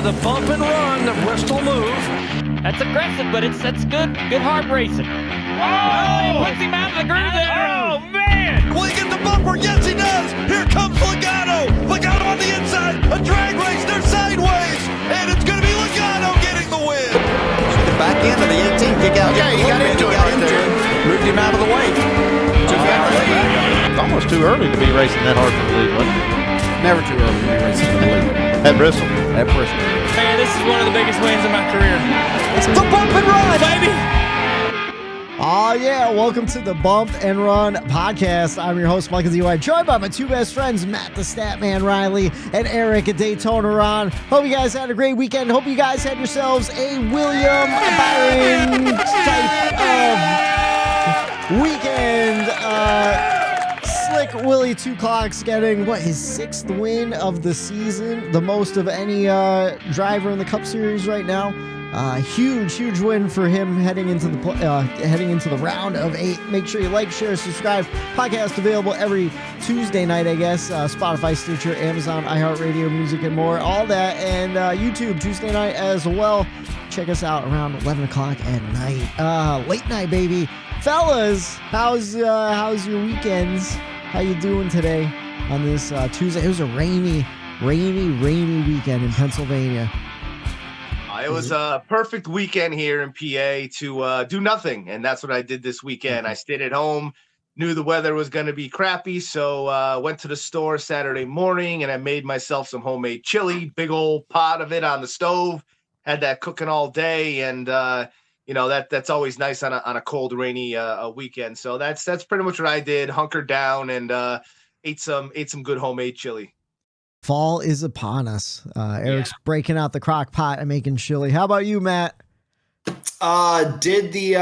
the bump and run, the Bristol move. That's aggressive, but that's good. Good hard racing. Oh! He puts him out of the groove there. Oh, man! Will he get the bumper? Yes, he does. Here comes Logano. Logano on the inside. A drag race. They're sideways. And it's going to be Logano getting the win. The back end of the 18. Kick out. Yeah, he got into it right there. Moved him out of the way. Just got the lead. It's almost too early to be racing that hard for the lead, wasn't it? Never too early to be racing for the lead. At Bristol. At Bristol. Man, this is one of the biggest wins of my career. It's the bump and run, Baby! Oh, yeah. Welcome to the Bump and Run podcast. I'm your host, Michael Z.Y., joined by my two best friends, Matt the Statman Reilly and Eric at Daytona Ron. Hope you guys had a great weekend. Hope you guys had yourselves a William Byron type of weekend. Slick Willie Two Clocks getting, his sixth win of the season, the most of any driver in the Cup Series right now. Huge win for him heading into the round of 8. Make sure you like, share, subscribe. Podcast available every Tuesday night, I guess. Spotify, Stitcher, Amazon, iHeartRadio, music, and more. All that, and YouTube Tuesday night as well. Check us out around 11 o'clock at night. Late night, baby. Fellas, how's your weekends? How you doing today on this Tuesday? It was a rainy weekend in Pennsylvania. It was a perfect weekend here in PA to do nothing, and that's what I did this weekend. I stayed at home, knew the weather was going to be crappy, so went to the store Saturday morning, and I made myself some homemade chili, big old pot of it on the stove, had that cooking all day, and that's always nice on a cold, rainy weekend. So that's pretty much what I did, hunkered down and ate some good homemade chili. Fall is upon us. Eric's breaking out the crock pot and making chili. How about you, Matt? We did the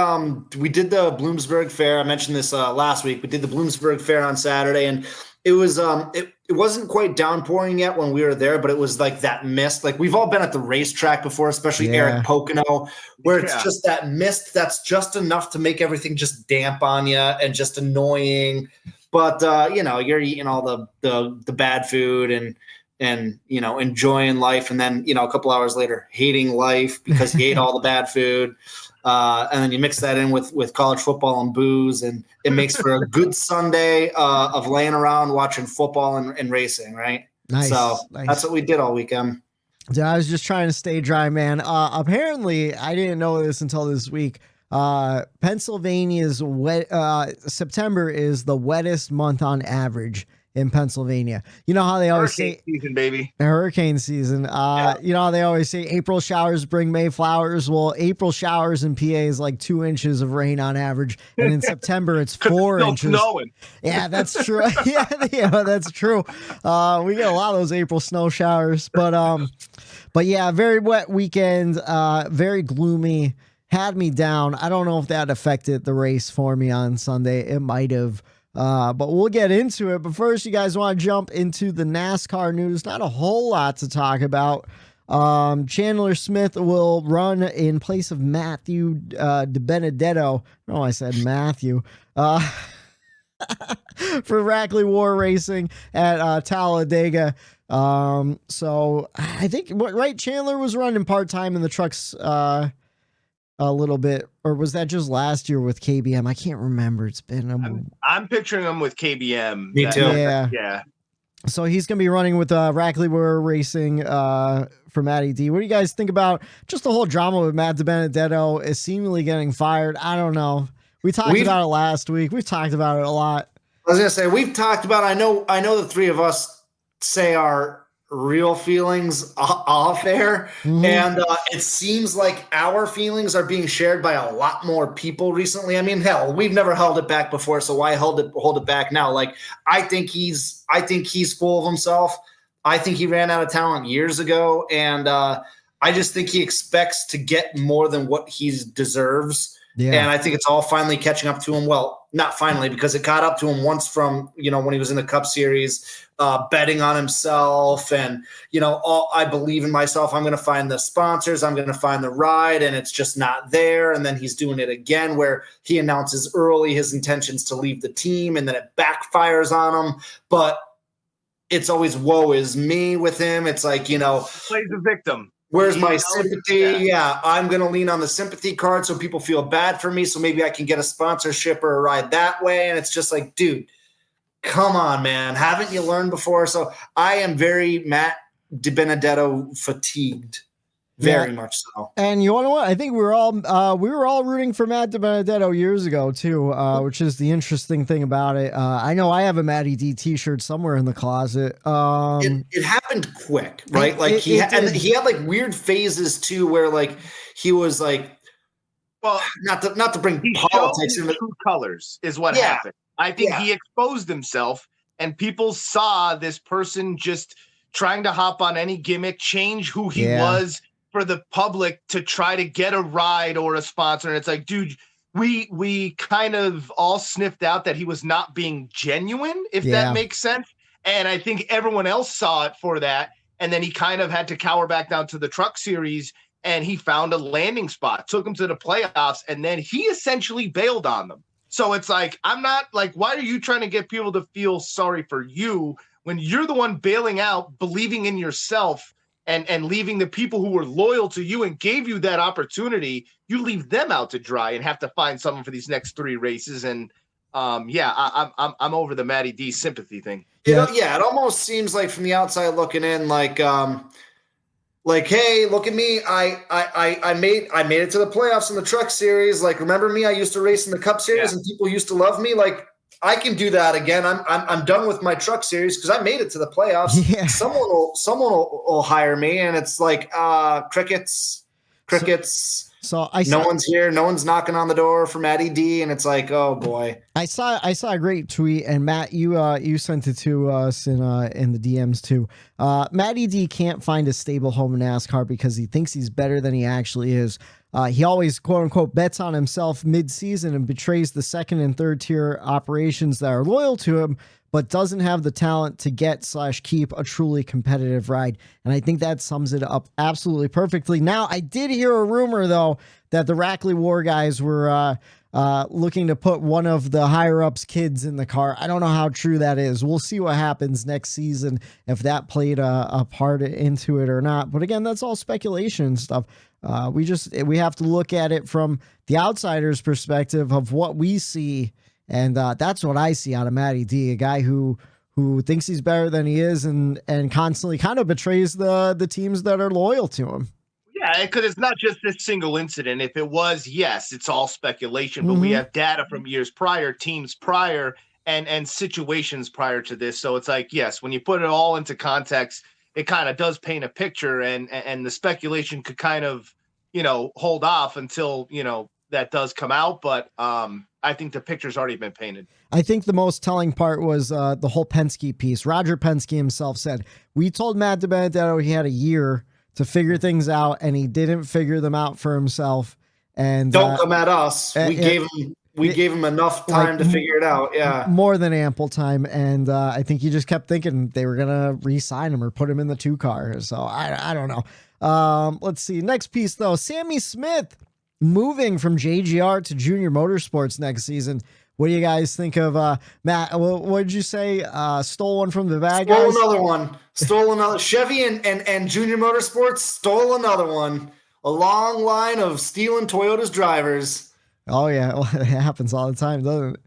Bloomsburg Fair. I mentioned this last week. We did the Bloomsburg Fair on Saturday, and it was it wasn't quite downpouring yet when we were there, but it was like that mist. Like, we've all been at the racetrack before, especially Eric Pocono, where it's just that mist that's just enough to make everything just damp on you and just annoying. But you're eating all the bad food and enjoying life, and then a couple hours later hating life because you ate all the bad food, and then you mix that in with college football and booze, and it makes for a good Sunday of laying around watching football and racing, right? Nice. So that's what we did all weekend. Yeah, I was just trying to stay dry, man. Apparently, I didn't know this until this week. Pennsylvania's September is the wettest month on average in Pennsylvania. You know how they always say season, baby. Hurricane season. You know how they always say April showers bring May flowers. Well, April showers in PA is like 2 inches of rain on average, and in September it's 4 inches. Snowing. Yeah, that's true. yeah, that's true. We get a lot of those April snow showers, but yeah, very wet weekend. Very gloomy. Had me down. I don't know if that affected the race for me on Sunday. It might have. But we'll get into it. But first, you guys want to jump into the NASCAR news. Not a whole lot to talk about. Chandler Smith will run in place of Matthew DiBenedetto. No, I said Matthew. For Reilly War Racing at Talladega. So I think, right, Chandler was running part-time in the trucks a little bit, or was that just last year with KBM? I can't remember. It's been I'm picturing him with KBM. Me too. Yeah. So he's gonna be running with Reilly War Racing for Matty D. What do you guys think about just the whole drama with Matt DiBenedetto is seemingly getting fired? I don't know. We talked about it last week. We've talked about it a lot. I was gonna say we've talked about. I know the three of us say our real feelings off air, and it seems like our feelings are being shared by a lot more people recently. I mean, hell, we've never held it back before, so why hold it back now? Like, I think he's full of himself. I think he ran out of talent years ago, and I just think he expects to get more than what he deserves. Yeah. And I think it's all finally catching up to him. Well, not finally, because it caught up to him once from, when he was in the Cup Series, betting on himself and, I believe in myself. I'm going to find the sponsors. I'm going to find the ride, and it's just not there. And then he's doing it again where he announces early his intentions to leave the team, and then it backfires on him. But it's always woe is me with him. It's like, plays the victim. Where's my You know, sympathy? Yeah, I'm going to lean on the sympathy card so people feel bad for me. So maybe I can get a sponsorship or a ride that way. And it's just like, dude, come on, man. Haven't you learned before? So I am very Matt DiBenedetto fatigued. Very much so. And you want to know what? I think we were all rooting for Matt DiBenedetto years ago too, which is the interesting thing about it. I know I have a Matty D T-shirt somewhere in the closet. It happened quick, right? Like he had like weird phases too, where like he was like, well, not to bring he politics showed into true colors is what happened. I think he exposed himself, and people saw this person just trying to hop on any gimmick, change who he was for the public to try to get a ride or a sponsor. And it's like, dude, we kind of all sniffed out that he was not being genuine, if that makes sense. And I think everyone else saw it for that. And then he kind of had to cower back down to the truck series, and he found a landing spot, took him to the playoffs, and then he essentially bailed on them. So it's like, I'm not like, why are you trying to get people to feel sorry for you when you're the one bailing out, believing in yourself, and leaving the people who were loyal to you and gave you that opportunity, you leave them out to dry and have to find someone for these next 3 races. And I'm over the Matty D sympathy thing. It almost seems like from the outside looking in, like, hey, look at me. I made it to the playoffs in the truck series. Like, remember me? I used to race in the Cup series and people used to love me. Like, I can do that again. I'm done with my truck series because I made it to the playoffs. Yeah. Someone will hire me, and it's like crickets. So no one's here. No one's knocking on the door for Matty D, and it's like, oh boy. I saw a great tweet, and Matt, you sent it to us in the DMs too. Matty D can't find a stable home in NASCAR because he thinks he's better than he actually is. He always, quote unquote, bets on himself mid-season and betrays the second and third tier operations that are loyal to him, but doesn't have the talent to get/keep a truly competitive ride. And I think that sums it up absolutely perfectly. Now, I did hear a rumor, though, that the Rackley War guys were looking to put one of the higher-ups' kids in the car. I don't know how true that is. We'll see what happens next season, if that played a part into it or not. But again, that's all speculation and stuff. We have to look at it from the outsider's perspective of what we see. And that's what I see out of Matty D, a guy who thinks he's better than he is and constantly kind of betrays the teams that are loyal to him. Yeah, because it's not just this single incident. If it was, yes, it's all speculation, but we have data from years prior, teams prior, and situations prior to this. So it's like, yes, when you put it all into context, it kind of does paint a picture, and the speculation could kind of, hold off until, that does come out. But I think the picture's already been painted. I think the most telling part was the whole Penske piece. Roger Penske himself said, we told Matt DiBenedetto he had a year to figure things out, and he didn't figure them out for himself. And don't come at us. We gave him enough time to figure it out. Yeah. More than ample time. And I think he just kept thinking they were going to re-sign him or put him in the 2 car. So I don't know. Let's see. Next piece, though. Sammy Smith moving from JGR to Junior Motorsports next season. What do you guys think of Matt? What did you say? Stole one from the bad guys? Stole another one. Stole another. Chevy and Junior Motorsports stole another one. A long line of stealing Toyota's drivers. Oh yeah, well, it happens all the time, doesn't it?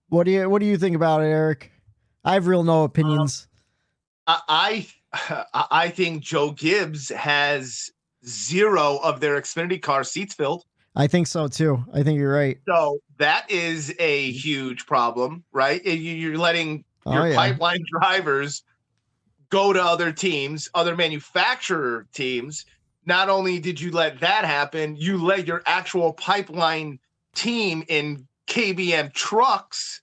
What do you think about it, Eric? I have no opinions. I think Joe Gibbs has 0 of their Xfinity car seats filled. I think so too. I think you're right. So that is a huge problem, right? You're letting your pipeline drivers go to other teams, other manufacturer teams. Not only did you let that happen, you let your actual pipeline team in KBM trucks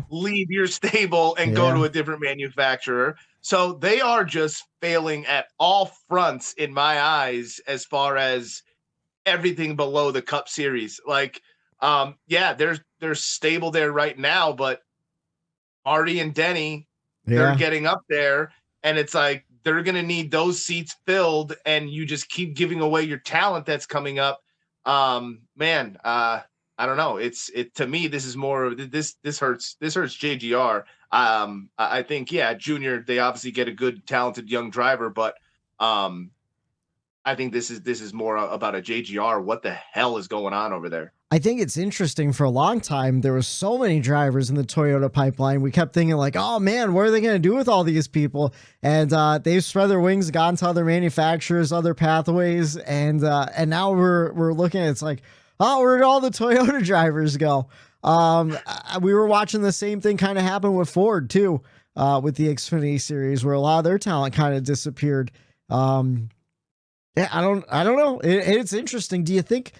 leave your stable and go to a different manufacturer. So they are just failing at all fronts in my eyes as far as everything below the Cup Series. Like, they're stable there right now, but Artie and Denny, they're getting up there, and it's like they're going to need those seats filled, and you just keep giving away your talent that's coming up. I don't know. To me, this is more of this hurts JGR. I think, Junior, they obviously get a good, talented young driver, but I think this is more about a JGR. What the hell is going on over there? I think it's interesting. For a long time, there were so many drivers in the Toyota pipeline. We kept thinking like, oh man, what are they going to do with all these people? And they've spread their wings, gone to other manufacturers, other pathways. And now we're looking at, it's like, oh, where did all the Toyota drivers go? We were watching the same thing kind of happen with Ford too, with the Xfinity series, where a lot of their talent kind of disappeared. Yeah, I don't know. It's interesting. Do you think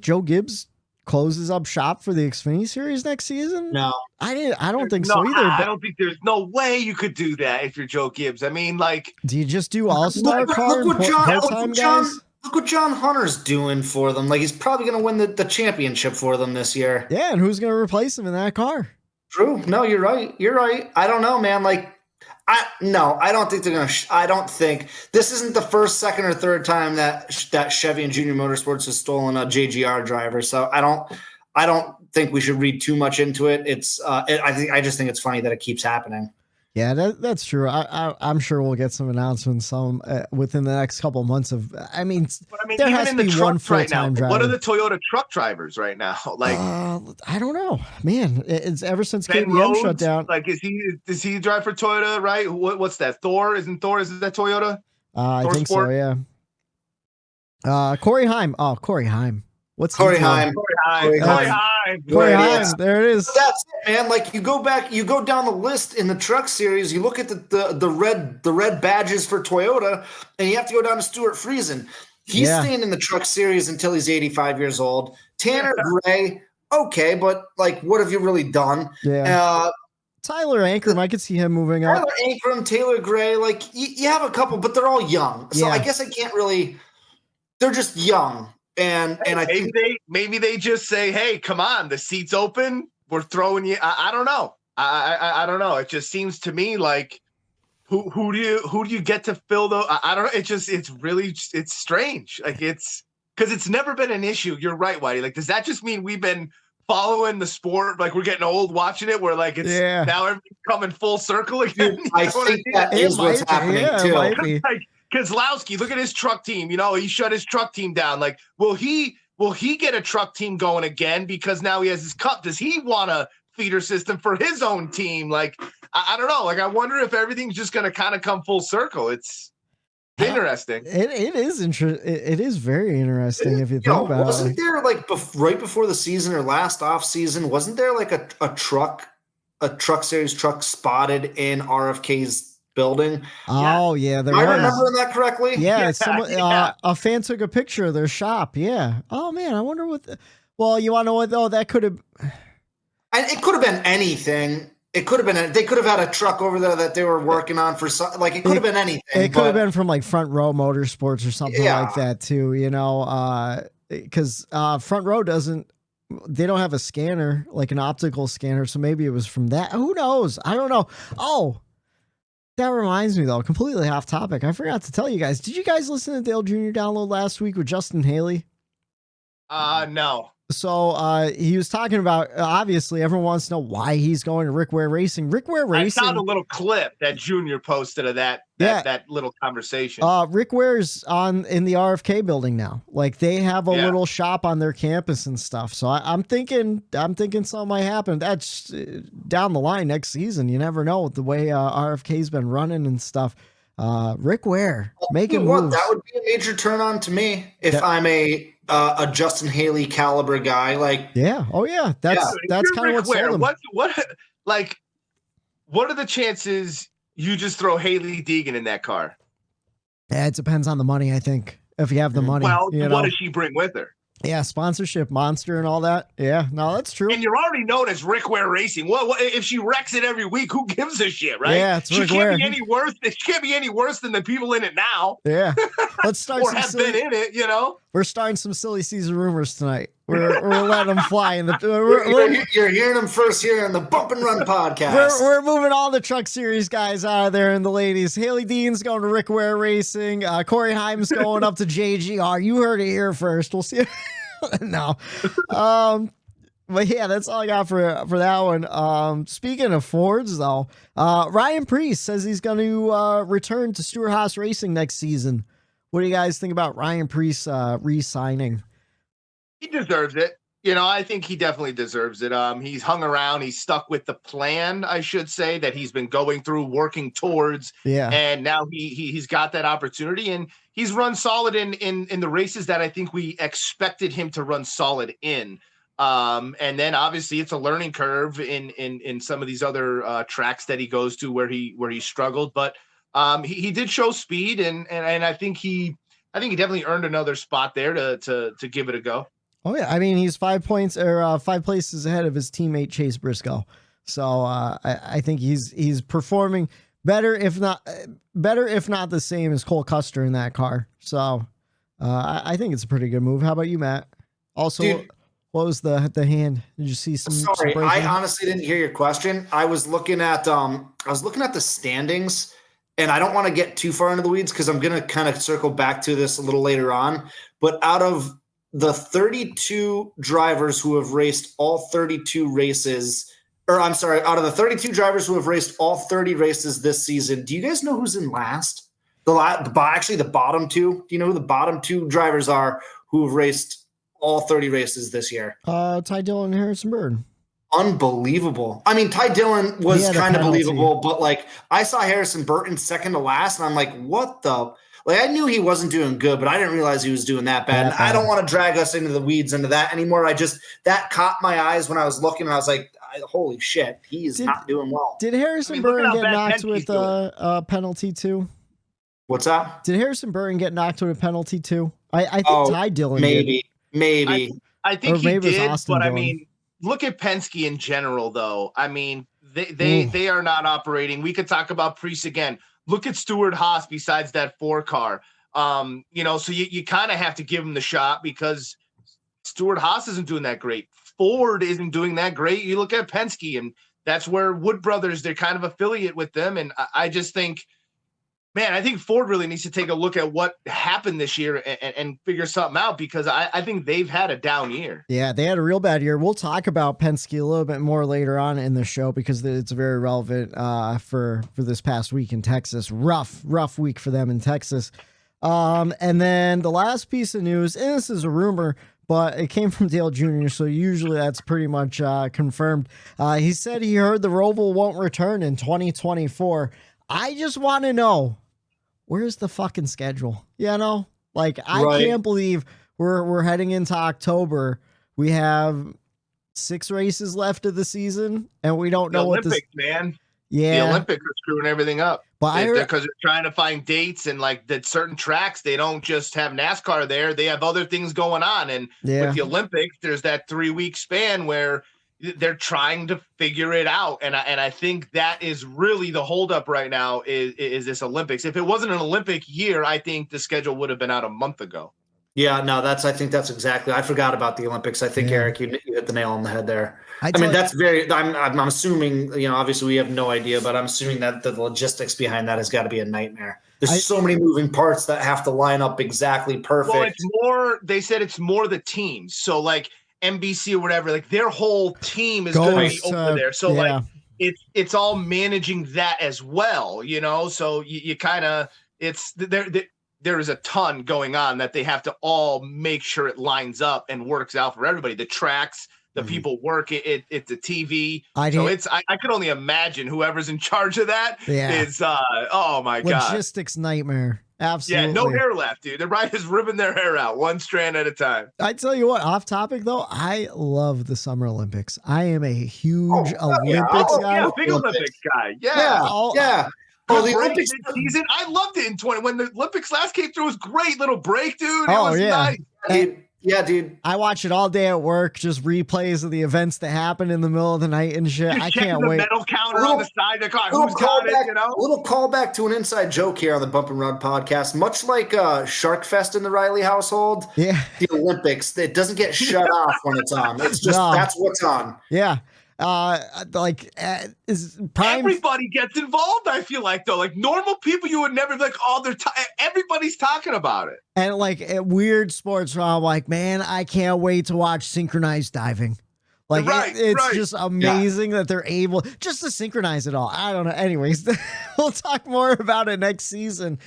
Joe Gibbs closes up shop for the Xfinity series next season? No, I don't think so either. I don't think there's no way you could do that if you're Joe Gibbs. I mean, like, do you just do all-star car and part-time guys? Look what John Hunter's doing for them. Like, he's probably going to win the championship for them this year. Yeah, and who's going to replace him in that car? True. No, you're right. I don't know, man. Like, I don't think they're going to. I don't think this isn't the first, second, or third time that Chevy and Junior Motorsports has stolen a JGR driver. So I don't think we should read too much into it. I just think it's funny that it keeps happening. Yeah, that's true. I'm sure we'll get some announcements within the next couple of months. I mean, there has to be one full-time driver. What are the Toyota truck drivers right now? Like, I don't know, man. It's ever since Ben KBM Rhodes, shut down. Like, does he drive for Toyota? Right? What's that? Thor? Is that Toyota? I think Sport? so. Yeah. Corey Haim. Oh, Corey Haim. What's Corey Haim? Corey Haim. There it is. But that's it, man. Like, you go down the list in the truck series, you look at the red badges for Toyota, and you have to go down to Stuart Friesen. He's staying in the truck series until he's 85 years old. Tanner Gray, okay, but like, what have you really done? Yeah. Tyler Ankrum, I could see him moving up. Tyler Ankrum, Taylor Gray, like, you have a couple, but they're all young. So I guess I can't really. They're just young. And I think maybe they just say, "Hey, come on, the seat's open. We're throwing you." I don't know. I don't know. It just seems to me like who do you get to fill the? I don't know. It's strange. Like, it's because it's never been an issue. You're right, Whitey. Like, does that just mean we've been following the sport? Like, we're getting old watching it. Where like it's now everything's coming full circle again. I think that is what's happening too. Like, Keselowski, look at his truck team. You know, he shut his truck team down. Like, will he get a truck team going again because now he has his cup? Does he want a feeder system for his own team? Like, I don't know. Like, I wonder if everything's just going to kind of come full circle. It's interesting. It is interesting. It is very interesting if you think about it. Wasn't there like right before the season or last off season? Wasn't there like a truck series truck spotted in RFK's building? Oh yeah, there I was. remember that correctly. Yeah, a fan took a picture of their shop. Yeah. Oh man, I wonder what. Well, you want to know what though? That could have. And it could have been anything. It could have been. They could have had a truck over there that they were working on for some. Like, it could have been anything. It could have been from like Front Row Motorsports or something like that too. You know, because Front Row doesn't. They don't have a scanner, like an optical scanner. So maybe it was from that. Who knows? I don't know. Oh. That reminds me, though, completely off topic. I forgot to tell you guys. Did you guys listen to Dale Jr. Download last week with Justin Haley? No. So he was talking about, obviously, everyone wants to know why he's going to Rick Ware Racing. Rick Ware Racing. I found a little clip that Junior posted of that little conversation. Rick Ware's in the RFK building now. Like, they have a little shop on their campus and stuff. So I'm thinking something might happen. That's down the line next season. You never know with the way RFK's been running and stuff. Rick Ware making moves. That would be a major turn on to me if I'm a Justin Haley caliber guy. Like, yeah, oh yeah, that's kind of what sold him. What are the chances you just throw Haley Deegan in that car? Yeah, it depends on the money. I think if you have the money. Well, what does she bring with her? Yeah, sponsorship monster and all that. Yeah, no, that's true. And you're already known as Rick Ware Racing. What if she wrecks it every week? Who gives a shit, right? Yeah, it's Rick Ware. Be any worse. She can't be any worse than the people in it now. Yeah, let's start. Or have been in it, you know. We're starting some silly season rumors tonight. We're letting them fly in the. You're hearing them first here on the Bump and Run podcast. We're moving all the truck series guys out of there, and the ladies. Haley Dean's going to Rick Ware Racing. Corey Haim's going up to JGR. You heard it here first. We'll see. No. But yeah, that's all I got for that one. Speaking of Fords, though, Ryan Preece says he's going to return to Stewart-Haas Racing next season. What do you guys think about Ryan Preece re-signing? He deserves it. I think he definitely deserves it. He's hung around. He's stuck with the plan, I should say, that he's been going through, working towards. Yeah. And now he's got that opportunity, and he's run solid in the races that I think we expected him to run solid in. And then obviously it's a learning curve in some of these other tracks that he goes to where he struggled, but he did show speed, and I think he definitely earned another spot there to give it a go. Oh yeah, I mean he's 5 points or 5 places ahead of his teammate Chase Briscoe, so I think he's performing better, if not the same as Cole Custer in that car. So I think it's a pretty good move. How about you, Matt? Also, Dude, what was the hand? Did you see some? Sorry, some I honestly didn't hear your question. I was looking at the standings, and I don't want to get too far into the weeds because I'm going to kind of circle back to this a little later on. But out of the 32 drivers who have raced all 32 races, out of the 32 drivers who have raced all 30 races this season, do you guys know who's in last? Actually, the bottom two. Do you know who the bottom two drivers are who have raced all 30 races this year? Ty Dillon and Harrison Burton. Unbelievable. I mean, Ty Dillon was kind of believable, but like I saw Harrison Burton second to last, and I'm like, what the? Like I knew he wasn't doing good, but I didn't realize he was doing that bad. And I don't want to drag us into the weeds into that anymore. That caught my eyes when I was looking, and I was like, holy shit, he's not doing well. Did Harrison Burton get knocked with a penalty too? What's that? Did Harrison Burton get knocked with a penalty too? I think Ty Dillon maybe. I think he did, Austin but Dillon. I mean, look at Penske in general, though. I mean, they are not operating. We could talk about Preece again. Look at Stewart Haas besides that 4-car. So you kind of have to give him the shot because Stewart Haas isn't doing that great. Ford isn't doing that great. You look at Penske, and that's where Wood Brothers, they're kind of affiliate with them. And I just think, man, I think Ford really needs to take a look at what happened this year and figure something out because I think they've had a down year. Yeah, they had a real bad year. We'll talk about Penske a little bit more later on in the show because it's very relevant for this past week in Texas. Rough week for them in Texas. And then the last piece of news, and this is a rumor, but it came from Dale Jr., so usually that's pretty much confirmed. He said he heard the Roval won't return in 2024. I just want to know, where's the fucking schedule? I can't believe we're heading into October. We have 6 races left of the season, and we don't know what Olympics, man. Yeah, the Olympics are screwing everything up. But because they're trying to find dates and like that certain tracks, they don't just have NASCAR there; they have other things going on. And with the Olympics, there's that 3-week span where they're trying to figure it out. And I think that is really the holdup right now is this Olympics. If it wasn't an Olympic year, I think the schedule would have been out a month ago. Yeah, no, I think that's exactly. I forgot about the Olympics. I think Eric, you hit the nail on the head there. That's very. I'm assuming. Obviously we have no idea, but I'm assuming that the logistics behind that has got to be a nightmare. There's so many moving parts that have to line up exactly perfect. Well, it's more. They said it's more the teams. So like NBC or whatever, like their whole team is going to be over there. So like it's all managing that as well. So you kind of there is a ton going on that they have to all make sure it lines up and works out for everybody. The tracks, the people work it's the TV. I could only imagine whoever's in charge of that is, oh my God. Logistics nightmare. Absolutely. Yeah, no hair left, dude. They're right just ripping their hair out one strand at a time. I tell you what, off topic though, I love the Summer Olympics. I am a huge Olympics guy. Yeah, big Olympics guy. Yeah. The Olympics season, I loved it in 20 when the Olympics last came through. It was great little break, dude. It Oh, was yeah. nice. Dude. I watch it all day at work, just replays of the events that happen in the middle of the night and shit. I can't wait. The medal counter on the side of the car. Who's got it, A little callback to an inside joke here on the Bump and Run podcast. Much like Shark Fest in the Reilly household, the Olympics, it doesn't get shut off when it's on. It's just that's what's on. Yeah. Is Prime... Everybody gets involved, I feel like, though. Like normal people, you would never be like, everybody's talking about it. And like at weird sports where I'm like, man, I can't wait to watch synchronized diving. Like Right, it's right. just amazing that they're able just to synchronize it all. I don't know. Anyways, we'll talk more about it next season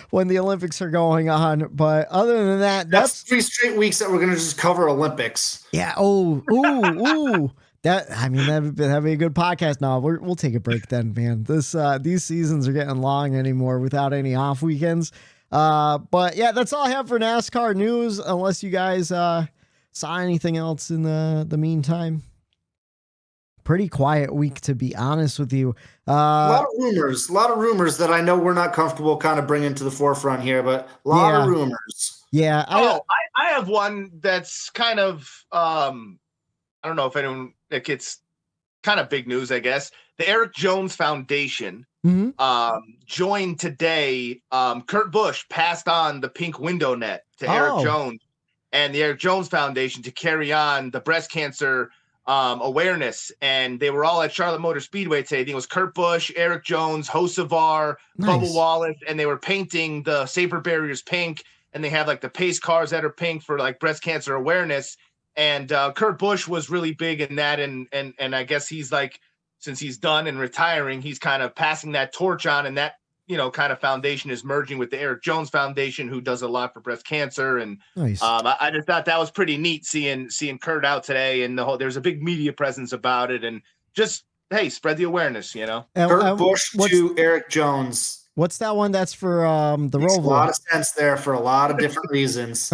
when the Olympics are going on. But other than that, That's 3 straight weeks that we're going to just cover Olympics. yeah. Oh, ooh. That'd be a good podcast. No, we'll take a break then, man. These seasons are getting long anymore without any off weekends. But yeah, that's all I have for NASCAR news. Unless you guys saw anything else in the meantime. Pretty quiet week, to be honest with you. A lot of rumors that I know we're not comfortable kind of bringing to the forefront here, but a lot of rumors. Yeah. I have one that's kind of I don't know if anyone, like, it's kind of big news, I guess. The Eric Jones Foundation joined today. Kurt Busch passed on the pink window net to Eric Jones and the Eric Jones Foundation to carry on the breast cancer awareness. And they were all at Charlotte Motor Speedway today. I think it was Kurt Busch, Eric Jones, Hocevar, Bubba Wallace, and they were painting the safer barriers pink. And they have like the pace cars that are pink for like breast cancer awareness. And Kurt Busch was really big in that. And I guess he's like, since he's done and retiring, he's kind of passing that torch on. And that, kind of foundation is merging with the Eric Jones Foundation, who does a lot for breast cancer. And nice. I just thought that was pretty neat seeing Kurt out today, and there's a big media presence about it, and just, hey, spread the awareness, Kurt Busch to Eric Jones. What's that one? That's for the Roval. A lot of sense there for a lot of different reasons.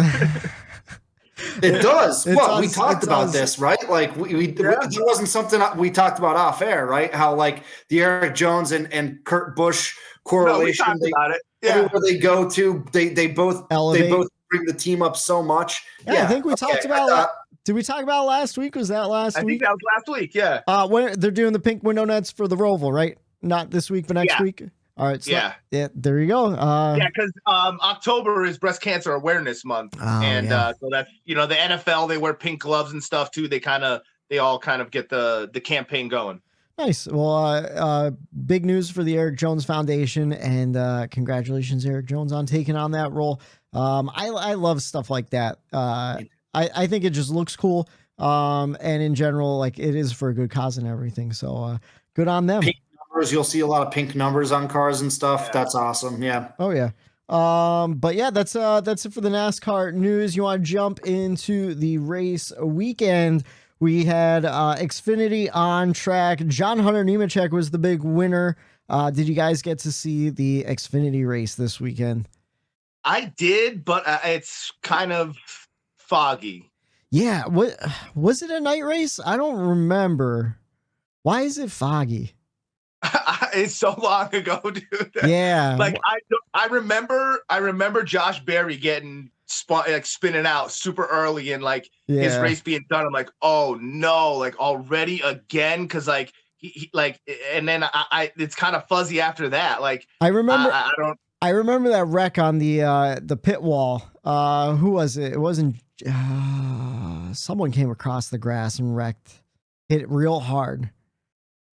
It does. We talked about this, right? Like it wasn't something we talked about off air, right? How like the Eric Jones and Kurt Busch correlation. No, we talked about it. Yeah. Everywhere they go to, they both elevate. They both bring the team up so much. Yeah, I think we talked about. Did we talk about it last week? Was that last week? I think that was last week. Yeah. When they're doing the pink window nets for the Roval, right? Not this week, but next week. All right. So, yeah. There you go. Because October is Breast Cancer Awareness Month, so that's the NFL, they wear pink gloves and stuff too. They all kind of get the campaign going. Nice. Well, big news for the Eric Jones Foundation, and congratulations, Eric Jones, on taking on that role. I love stuff like that. I think it just looks cool. And in general, like, it is for a good cause and everything. So good on them. Pink numbers, you'll see a lot of pink numbers on cars and stuff. Yeah. That's awesome. Yeah. Oh yeah. But yeah, that's it for the NASCAR news. You want to jump into the race weekend? We had Xfinity on track. John Hunter Nemechek was the big winner. Did you guys get to see the Xfinity race this weekend? I did, but it's kind of foggy. Yeah. What was it, a night race? I don't remember. Why is it foggy? It's so long ago, dude. Yeah. Like I remember Josh Berry getting spinning out super early and his race being done. I'm like, oh no, like already again, because like he like, and then I it's kind of fuzzy after that. Like I remember that wreck on the pit wall. Who was it? It wasn't. Someone came across the grass and wrecked. Hit it real hard.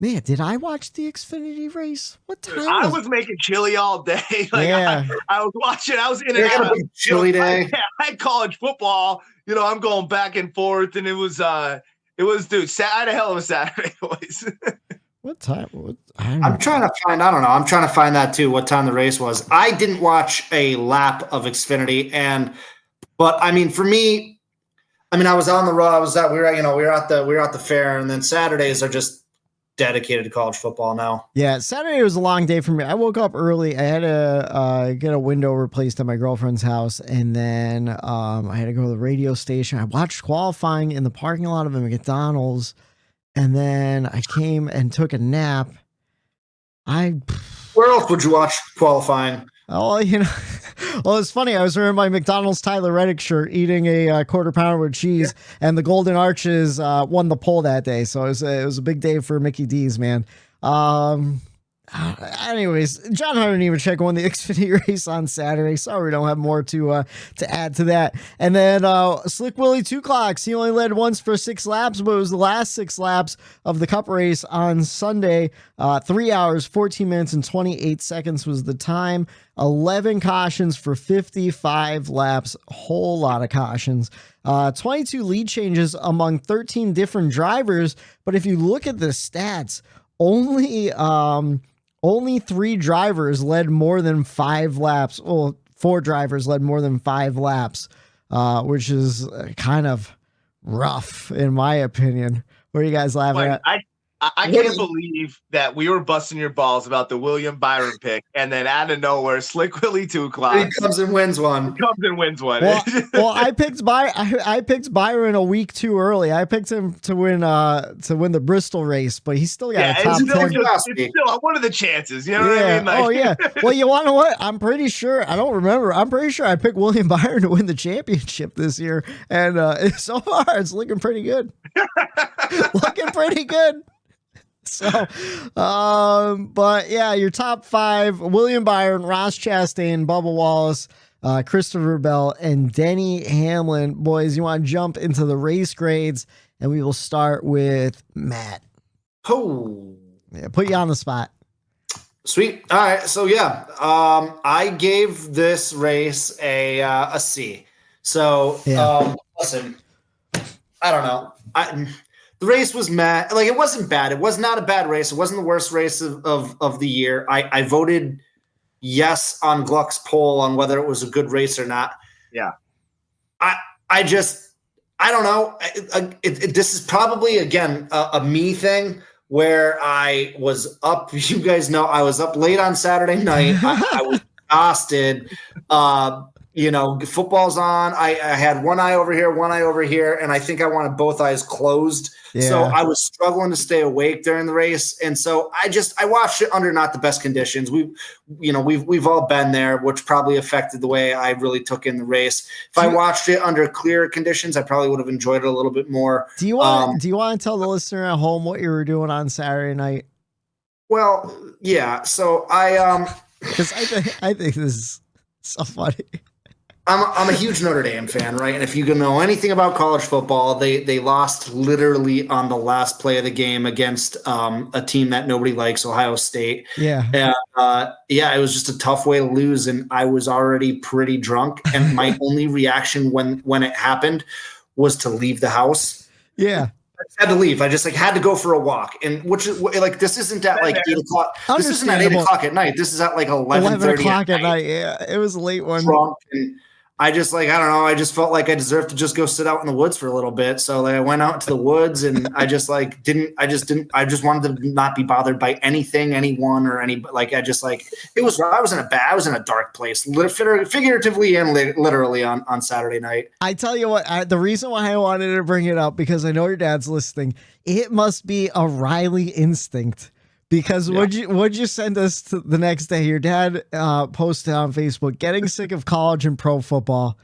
Man, did I watch the Xfinity race? What time? I was making chili all day. I was watching. I was in and out. Chili day. I had college football. I'm going back and forth, and it was dude. I had a hell of a Saturday, boys. What time? I'm trying to find. I don't know. I'm trying to find that too. What time the race was? I didn't watch a lap of Xfinity, but I mean, for me, I was on the road. We were at the fair, and then Saturdays are just dedicated to college football now. Yeah, Saturday was a long day for me. I woke up early. I had to get a window replaced at my girlfriend's house, and then I had to go to the radio station. I watched qualifying in the parking lot of a McDonald's, and then I came and took a nap. Where else would you watch qualifying? Oh, well, it's funny. I was wearing my McDonald's Tyler Reddick shirt, eating a quarter pounder with cheese, and the Golden Arches won the poll that day. So it was a big day for Mickey D's, man. Anyways, John Hunter Nemechek won the Xfinity race on Saturday. Sorry, we don't have more to add to that. And then Slick Willie 2 clocks. He only led once for 6 laps, but it was the last 6 laps of the Cup race on Sunday. 3 hours, 14 minutes, and 28 seconds was the time. 11 cautions for 55 laps. Whole lot of cautions. 22 lead changes among 13 different drivers. But if you look at the stats, only 3 drivers led more than 5 laps. Well, 4 drivers led more than 5 laps, which is kind of rough in my opinion. What are you guys laughing at? I can't believe that we were busting your balls about the William Byron pick, and then out of nowhere, Slick Willie 2 clocks. He comes and wins one. Well, I picked Byron a week too early. I picked him to win the Bristol race, but he still got a top 10. What are the chances? You know what I mean? Oh yeah. Well, you want to know what? I'm pretty sure. I don't remember. I'm pretty sure I picked William Byron to win the championship this year, and so far it's looking pretty good. Looking pretty good. So, but yeah, your top 5: William Byron, Ross Chastain, Bubba Wallace, Christopher Bell, and Denny Hamlin. Boys, you want to jump into the race grades, and we will start with Matt. Oh, yeah, put you on the spot. Sweet. All right. So yeah, I gave this race a C. So listen, I don't know. The race was mad. Like, it wasn't bad. It was not a bad race. It wasn't the worst race of the year. I voted yes on Gluck's poll on whether it was a good race or not. Yeah. I don't know. This is probably, again, a me thing where I was up. You guys know I was up late on Saturday night. I was exhausted. Football's on. I had one eye over here, and I think I wanted both eyes closed. Yeah. So I was struggling to stay awake during the race. And so I watched it under not the best conditions. We've all been there, which probably affected the way I really took in the race. If I watched it under clearer conditions, I probably would have enjoyed it a little bit more. Do you want to tell the listener at home what you were doing on Saturday night? Well, yeah. So because I think this is so funny. I'm a huge Notre Dame fan, right? And if you can know anything about college football, they lost literally on the last play of the game against a team that nobody likes, Ohio State. Yeah. And it was just a tough way to lose, and I was already pretty drunk. And my only reaction when it happened was to leave the house. Yeah. I had to leave. I just had to go for a walk, and which is this isn't at 8 o'clock. This isn't at 8 o'clock at night. This is at 11 o'clock at night. Yeah, it was a late one. Drunk, and I just I don't know. I just felt like I deserved to just go sit out in the woods for a little bit. So I went out to the woods, and I just wanted to not be bothered by anything, anyone, or any. I was in a dark place, figuratively and literally on Saturday night. I tell you what, the reason why I wanted to bring it up, because I know your dad's listening. It must be a Reilly instinct. Because what'd you send us to the next day? Your dad posted on Facebook, getting sick of college and pro football.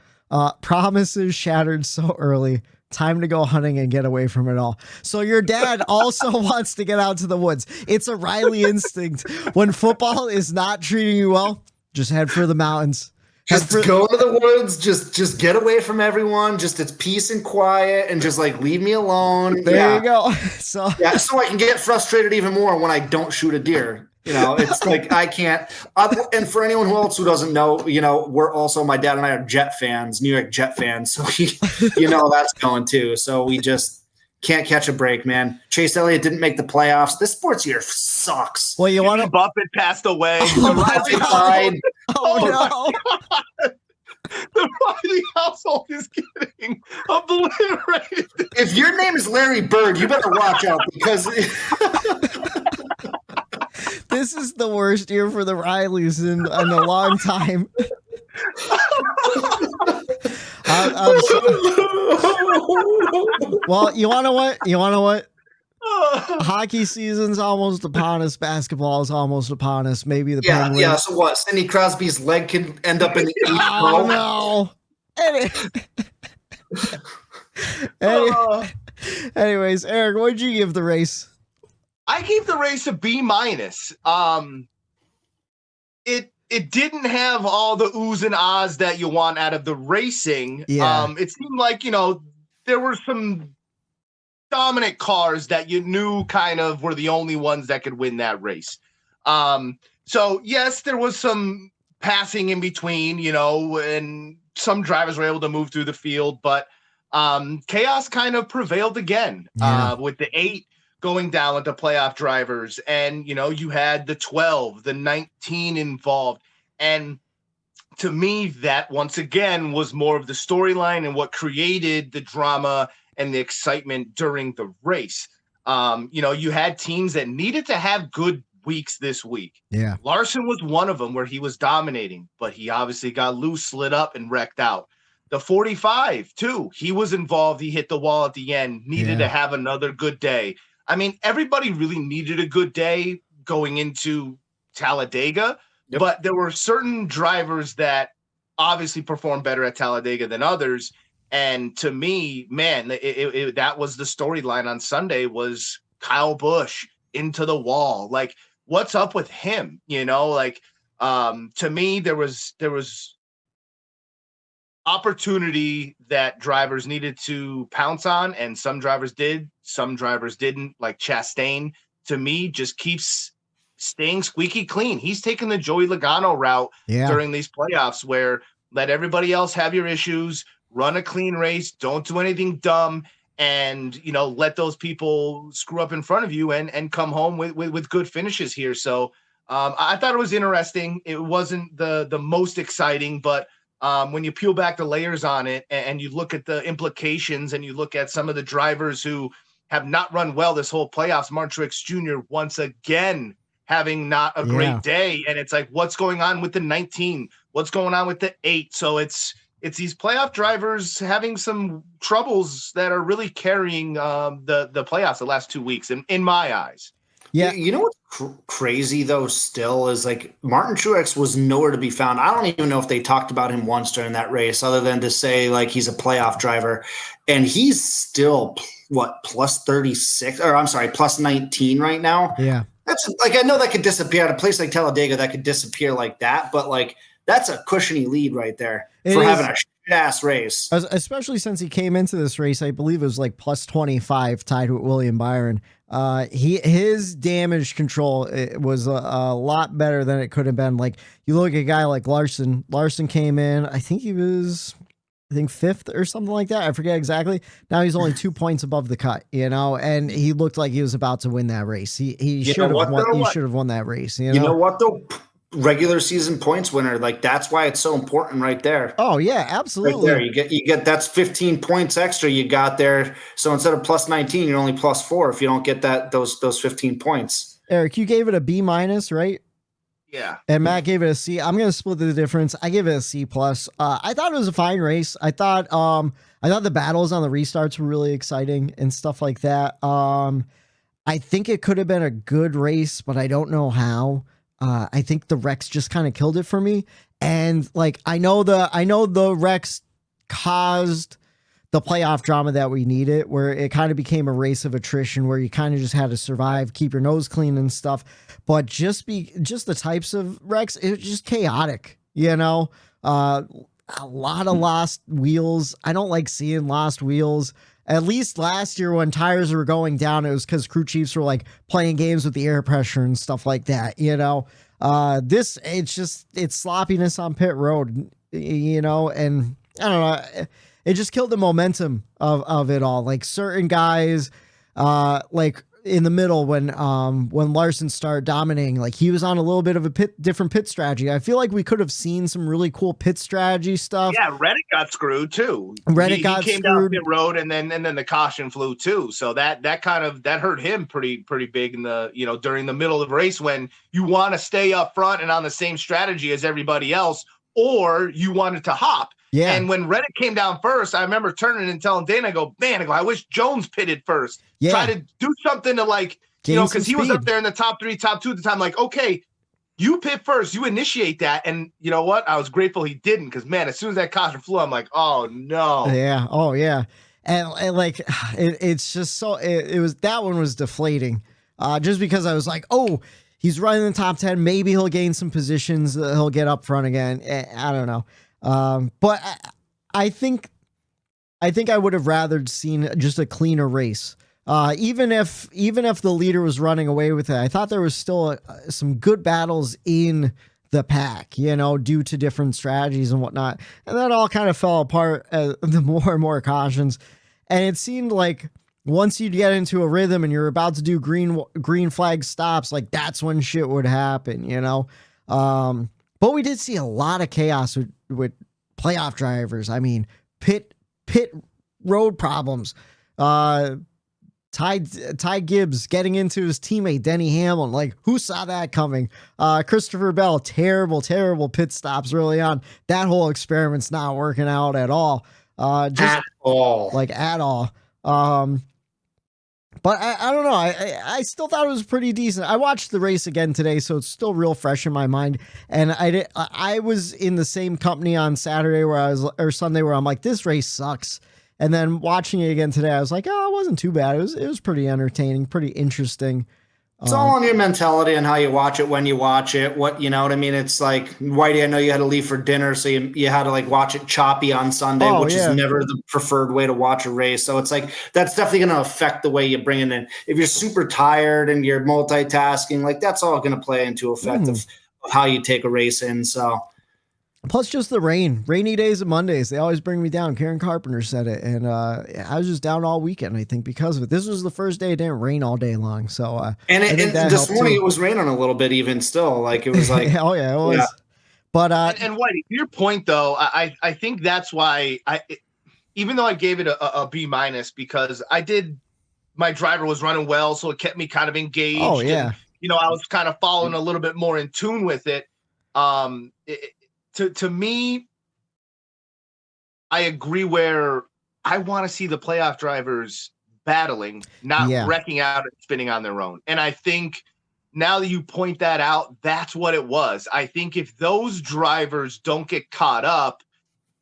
Promises shattered so early. Time to go hunting and get away from it all. So your dad also wants to get out to the woods. It's a Reilly instinct. When football is not treating you well, just head for the mountains. Just go to the woods. Just get away from everyone. Just it's peace and quiet, and just leave me alone. There you go. So I can get frustrated even more when I don't shoot a deer. It's I can't. And for anyone else who doesn't know, we're also, my dad and I are Jet fans, New York Jet fans. So that's going too. So we just can't catch a break, man. Chase Elliott didn't make the playoffs. This sports year sucks. Well, you want to Buffett passed away. died. Oh no. The Reilly household is getting obliterated. If your name is Larry Bird, you better watch out, because this is the worst year for the Rileys in a long time. Well, you want to what? Hockey season's almost upon us. Basketball is almost upon us. Maybe the Penguins. Yeah. So what? Sidney Crosby's leg can end up in the no. Anyways, Eric, what did you give the race? I gave the race a B-. It didn't have all the oohs and ahs that you want out of the racing. Yeah. It seemed like, there were some dominant cars that you knew kind of were the only ones that could win that race. So yes, there was some passing in between, and some drivers were able to move through the field, but chaos kind of prevailed again with the 8 going down with the playoff drivers. And, you had the 12, the 19 involved. And to me, that once again was more of the storyline and what created the drama and the excitement during the race. You had teams that needed to have good weeks this week. Yeah. Larson was one of them where he was dominating, but he obviously got loose, slid up, and wrecked out. The 45, too. He was involved. He hit the wall at the end, needed to have another good day. I mean, everybody really needed a good day going into Talladega, but there were certain drivers that obviously performed better at Talladega than others. And to me, man, that was the storyline on Sunday was Kyle Busch into the wall. Like, what's up with him? To me, there was opportunity that drivers needed to pounce on, and some drivers did, some drivers didn't. Like Chastain, to me, just keeps staying squeaky clean. He's taken the Joey Logano route during these playoffs where let everybody else have your issues, run a clean race, don't do anything dumb, and let those people screw up in front of you and come home with good finishes here. So I thought it was interesting. It wasn't the most exciting, but when you peel back the layers on it and you look at the implications and you look at some of the drivers who have not run well this whole playoffs, Martin Truex Jr. once again having not a great day. And it's like, what's going on with the 19? What's going on with the 8? So it's these playoff drivers having some troubles that are really carrying the playoffs the last 2 weeks in my eyes. Yeah. You know what's crazy, though, still is like Martin Truex was nowhere to be found. I don't even know if they talked about him once during that race other than to say like he's a playoff driver. And he's still, plus 36 or I'm sorry, plus 19 right now. Yeah. That's like, I know that could disappear at a place like Talladega that could disappear like that. But like, that's a cushiony lead right there for having a shit-ass race. Especially since he came into this race, I believe it was like plus 25 tied with William Byron. His damage control was a lot better than it could have been. Like you look at a guy like Larson. Larson came in, I think he was, fifth or something like that. I forget exactly. Now he's only 2 points above the cut, and he looked like he was about to win that race. He should have won. He should have won that race. You know what though? Regular season points winner, like that's why it's so important right there. Oh yeah, absolutely. Right there, you get that's 15 points extra you got there. So instead of plus 19, you're only plus 4 if you don't get those 15 points. Eric, you gave it a B-, right? Yeah. And Matt gave it a C. I'm gonna split the difference. I give it a C+. I thought it was a fine race. I thought the battles on the restarts were really exciting and stuff like that. I think it could have been a good race, but I don't know how. I think the wrecks just kind of killed it for me. And like, I know the wrecks caused the playoff drama that we needed, where it kind of became a race of attrition where you kind of just had to survive, keep your nose clean and stuff. But just the types of wrecks, it was just chaotic, a lot of lost wheels. I don't like seeing lost wheels. At least last year when tires were going down, it was because crew chiefs were like playing games with the air pressure and stuff like that. It's sloppiness on pit road, and I don't know. It just killed the momentum of it all. Like certain guys, like in the middle when Larson started dominating, like he was on a little bit of a different pit strategy. I feel like we could have seen some really cool pit strategy stuff. Yeah, Reddick got screwed too. He came down pit road and then the caution flew too. So that hurt him pretty big in the during the middle of the race when you want to stay up front and on the same strategy as everybody else, or you wanted to hop. Yeah. And when Reddick came down first, I remember turning and telling Dana, I wish Jones pitted first. Yeah. Try to do something to because he was up there in the top 3, top 2 at the time. Like, okay, you pit first, you initiate that. And you know what? I was grateful he didn't because, man, as soon as that caution flew, I'm like, oh, no. Yeah. Oh, yeah. And like, it's just so, it was, that one was deflating. just because I was like, oh, he's running the top 10. Maybe he'll gain some positions. He'll get up front again. I don't know. But I think I would have rather seen just a cleaner race. Even if the leader was running away with it, I thought there was still some good battles in the pack, due to different strategies and whatnot. And that all kind of fell apart the more and more cautions. And it seemed like once you get into a rhythm and you're about to do green flag stops, like that's when shit would happen, But we did see a lot of chaos with playoff drivers. I mean, pit road problems. Ty Gibbs getting into his teammate Denny Hamlin. Like, who saw that coming? Christopher Bell, terrible pit stops early on. That whole experiment's not working out at all. At all. But I don't know. I still thought it was pretty decent. I watched the race again today, so it's still real fresh in my mind. And I was in the same company on Saturday or Sunday where I'm like, this race sucks. And then watching it again today, I was like, oh, it wasn't too bad. It was pretty entertaining, pretty interesting. It's all on your mentality and how you watch it, when you watch it, you know what I mean? It's like, Whitey, I know you had to leave for dinner, so you had to watch it choppy on Sunday, which is never the preferred way to watch a race. So it's like, that's definitely going to affect the way you bring it in. If you're super tired and you're multitasking, that's all going to play into effect of how you take a race in. So. Plus just the rainy days and Mondays, they always bring me down. Karen Carpenter said it. And I was just down all weekend, I think, because of it. This was the first day it didn't rain all day long. So, and this morning it was raining a little bit even still. It was like, oh yeah, it was. Yeah. But, and Whitey, to your point though, I think that's why even though I gave it a B-, because my driver was running well. So it kept me kind of engaged. Oh yeah. And, I was kind of following a little bit more in tune with it. To me, I agree where I want to see the playoff drivers battling, not wrecking out and spinning on their own. And I think now that you point that out, that's what it was. I think if those drivers don't get caught up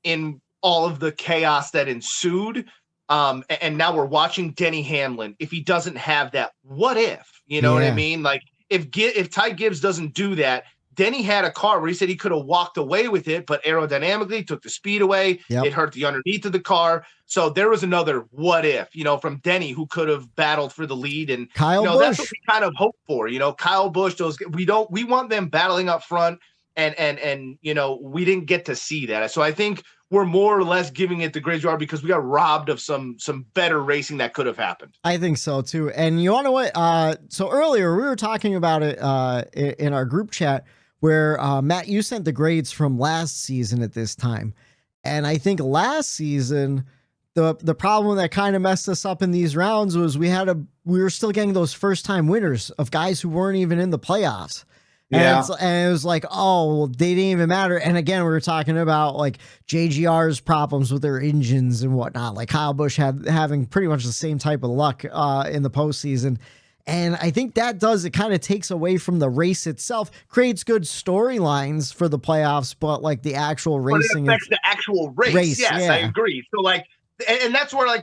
in all of the chaos that ensued, and now we're watching Denny Hamlin, if he doesn't have that, what if? You know what I mean? If Ty Gibbs doesn't do that, Denny had a car where he said he could have walked away with it, but aerodynamically took the speed away. Yep. It hurt the underneath of the car. So there was another what if, from Denny, who could have battled for the lead. And Kyle Busch. That's what we kind of hope for. Kyle Busch, we want them battling up front, and we didn't get to see that. So I think we're more or less giving it the grade you are because we got robbed of some better racing that could have happened. I think so too. And you want to what? So earlier we were talking about it in our group chat, where Matt, you sent the grades from last season at this time. And I think last season, the problem that kind of messed us up in these rounds was we were still getting those first time winners of guys who weren't even in the playoffs. And it was like, oh, well, they didn't even matter. And again, we were talking about JGR's problems with their engines and whatnot. Kyle Busch having pretty much the same type of luck in the postseason. And I think it kind of takes away from the race itself, creates good storylines for the playoffs, but the actual racing. But it affects the actual race. Yes, I agree. So and that's where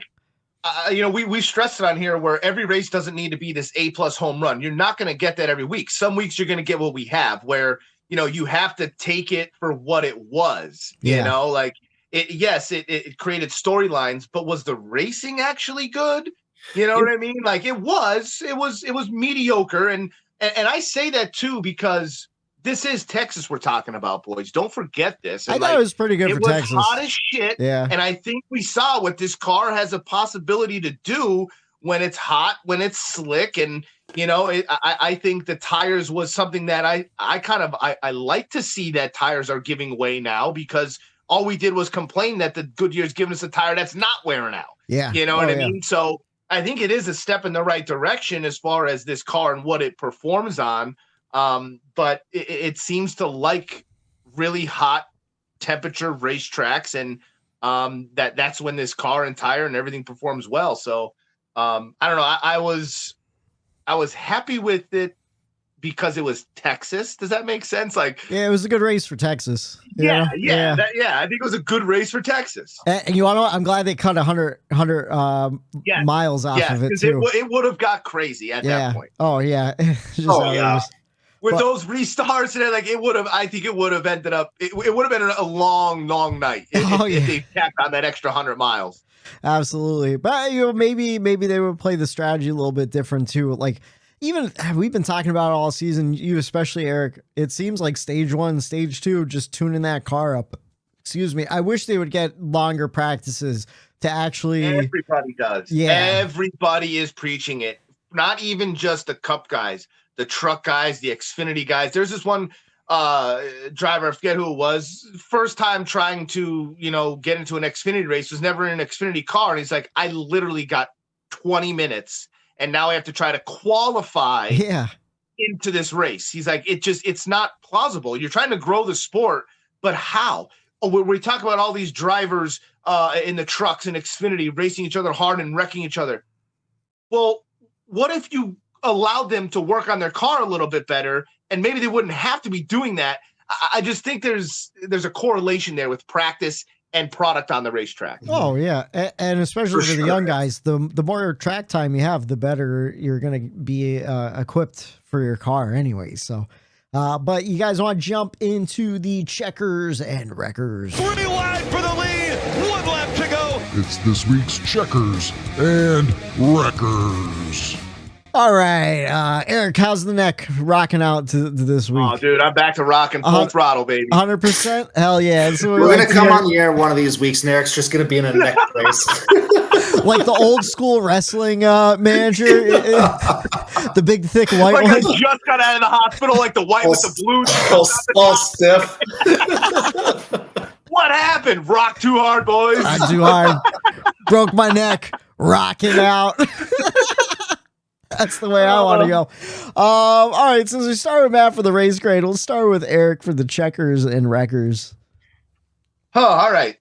we stressed it on here where every race doesn't need to be this A+ home run. You're not going to get that every week. Some weeks you're going to get what we have where, you have to take it for what it was, it created storylines, but was the racing actually good? You know what I mean? It was mediocre. And I say that too, because this is Texas we're talking about, boys. Don't forget this. And I thought it was pretty good for Texas. It was hot as shit. Yeah. And I think we saw what this car has a possibility to do when it's hot, when it's slick. And, I think the tires was something that I like to see that tires are giving way now, because all we did was complain that the Goodyear's giving us a tire that's not wearing out. Yeah. You know what I mean? So I think it is a step in the right direction as far as this car and what it performs on. But it seems to like really hot temperature racetracks, and that's when this car and tire and everything performs well. So I don't know. I was happy with it because it was Texas. Does that make sense? Like, Yeah, it was a good race for Texas. you yeah, know? yeah, I think it was a good race for Texas. And you want to know, I'm glad they cut 100 Yeah. miles off Yeah, of it because too. it would have got crazy at Yeah. that point. Oh, yeah. Just Oh, yeah. outrageous. With But- those restarts and like it would have, I think it would have ended up. It would have been a long, long night if they tapped on that extra 100 miles. Absolutely. But maybe they would play the strategy a little bit different too. Like, even we've been talking about it all season, you especially, Eric. It seems like stage 1, stage 2, just tuning that car up. Excuse me. I wish they would get longer practices to actually. Everybody does. Yeah. Everybody is preaching it. Not even just the Cup guys, the truck guys, the Xfinity guys. There's this one driver, I forget who it was, first time trying to, get into an Xfinity race, was never in an Xfinity car. And he's like, I literally got 20 minutes and now I have to try to qualify into this race. He's like, it's not plausible. You're trying to grow the sport, but how? We talk about all these drivers in the trucks and Xfinity racing each other hard and wrecking each other. Well, what if you allowed them to work on their car a little bit better, and maybe they wouldn't have to be doing that? I just think there's a correlation there with practice and product on the racetrack. Oh yeah, and especially for the young guys, the more track time you have, the better you're going to be equipped for your car anyway. So, but you guys want to jump into the checkers and wreckers? 3 wide for the lead. 1 lap to go. It's this week's checkers and wreckers. All right, Eric, how's the neck rocking out to this week? Oh, dude, I'm back to rocking full throttle, baby. 100%? Hell yeah. We're going to come on the air one of these weeks, and Eric's just going to be in a neck brace. Like the old school wrestling manager, the big, thick white like one. I just got out of the hospital, like the white with the blue. All stiff. What happened? Rock too hard, boys. Not too hard. Broke my neck. Rocking out. That's the way I want to go. All right, since we started with Matt for the race grade, we'll start with Eric for the checkers and wreckers. Oh, all right.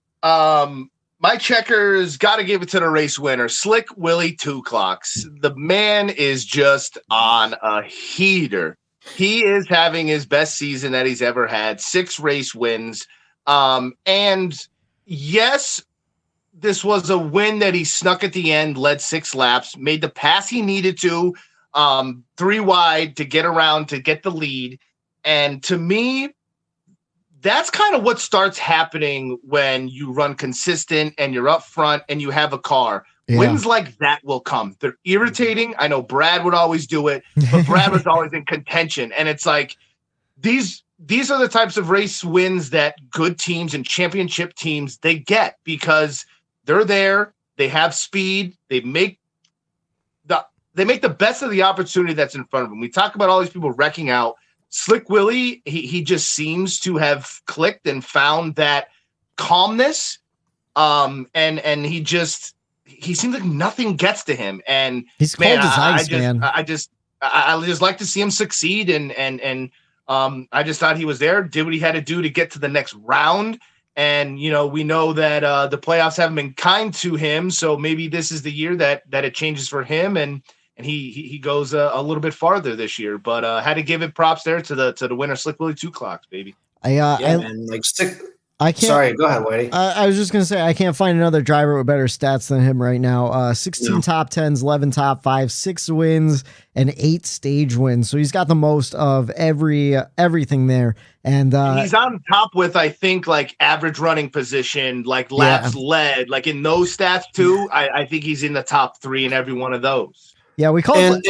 My checkers, got to give it to the race winner, Slick Willie 2 Clocks. The man is just on a heater. He is having his best season that he's ever had, 6 race wins. And yes, this was a win that he snuck at the end, led 6 laps, made the pass he needed to, 3 wide to get around to get the lead. And to me, that's kind of what starts happening when you run consistent and you're up front and you have a car. Yeah. Wins like that will come. They're irritating. I know Brad would always do it, but Brad was always in contention. And it's like these are the types of race wins that good teams and championship teams, they get because they're there. They have speed. They make the best of the opportunity that's in front of them. We talk about all these people wrecking out. Slick Willie, he just seems to have clicked and found that calmness. And he seems like nothing gets to him. And he's cold as ice, man. I just like to see him succeed. And I just thought he was there, did what he had to do to get to the next round. And, we know that the playoffs haven't been kind to him. So maybe this is the year that it changes for him. And he goes a little bit farther this year, but had to give it props there to the winner, Slick Willie 2 Clocks, baby. I can't. Sorry, go ahead, Whitey. I was just gonna say I can't find another driver with better stats than him right now. 16 top 10s, 11 top 5s, 6 wins, and 8 stage wins. So he's got the most of everything there. And he's on top with, I think, like average running position, like laps led, like in those stats too. I think he's in the top 3 in every one of those. Yeah, we call and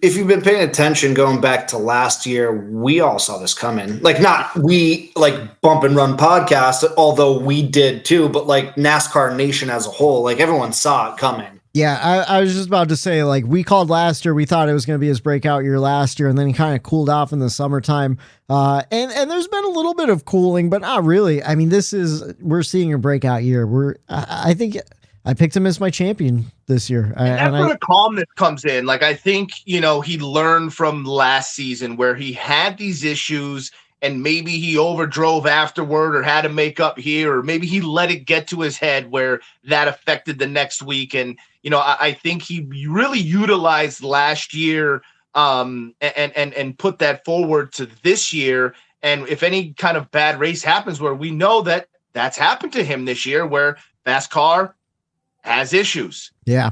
if you've been paying attention going back to last year, we all saw this coming. Like not we like Bump and Run podcast, although we did too, but like NASCAR Nation as a whole, like everyone saw it coming. Yeah, I was just about to say, like, we called last year. We thought it was going to be his breakout year last year, and then he kind of cooled off in the summertime. And there's been a little bit of cooling, but not really. I mean, we're seeing a breakout year. I think I picked him as my champion this year. And that's where the calmness comes in. Like, I think, he learned from last season where he had these issues and maybe he overdrove afterward or had to make up here, or maybe he let it get to his head where that affected the next week. And, I think he really utilized last year and put that forward to this year. And if any kind of bad race happens, where we know that that's happened to him this year, where fast car has issues. Yeah.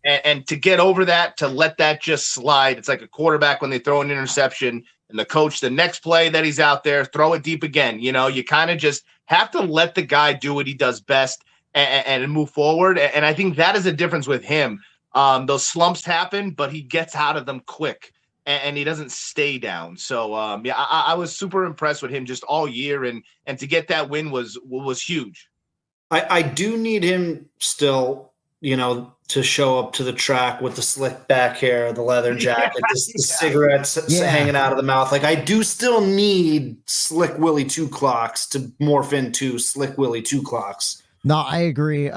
And to get over that, to let that just slide, it's like a quarterback when they throw an interception and the coach, the next play that he's out there, throw it deep again. You know, you kind of just have to let the guy do what he does best and move forward. And I think that is a difference with him. Those slumps happen, but he gets out of them quick and he doesn't stay down. So I was super impressed with him just all year, and to get that win was huge. I do need him still, you know, to show up to the track with the slick back hair, the leather jacket, the cigarettes hanging out of the mouth. Like, I do still need Slick Willie 2 clocks to morph into Slick Willie 2 clocks. No, I agree.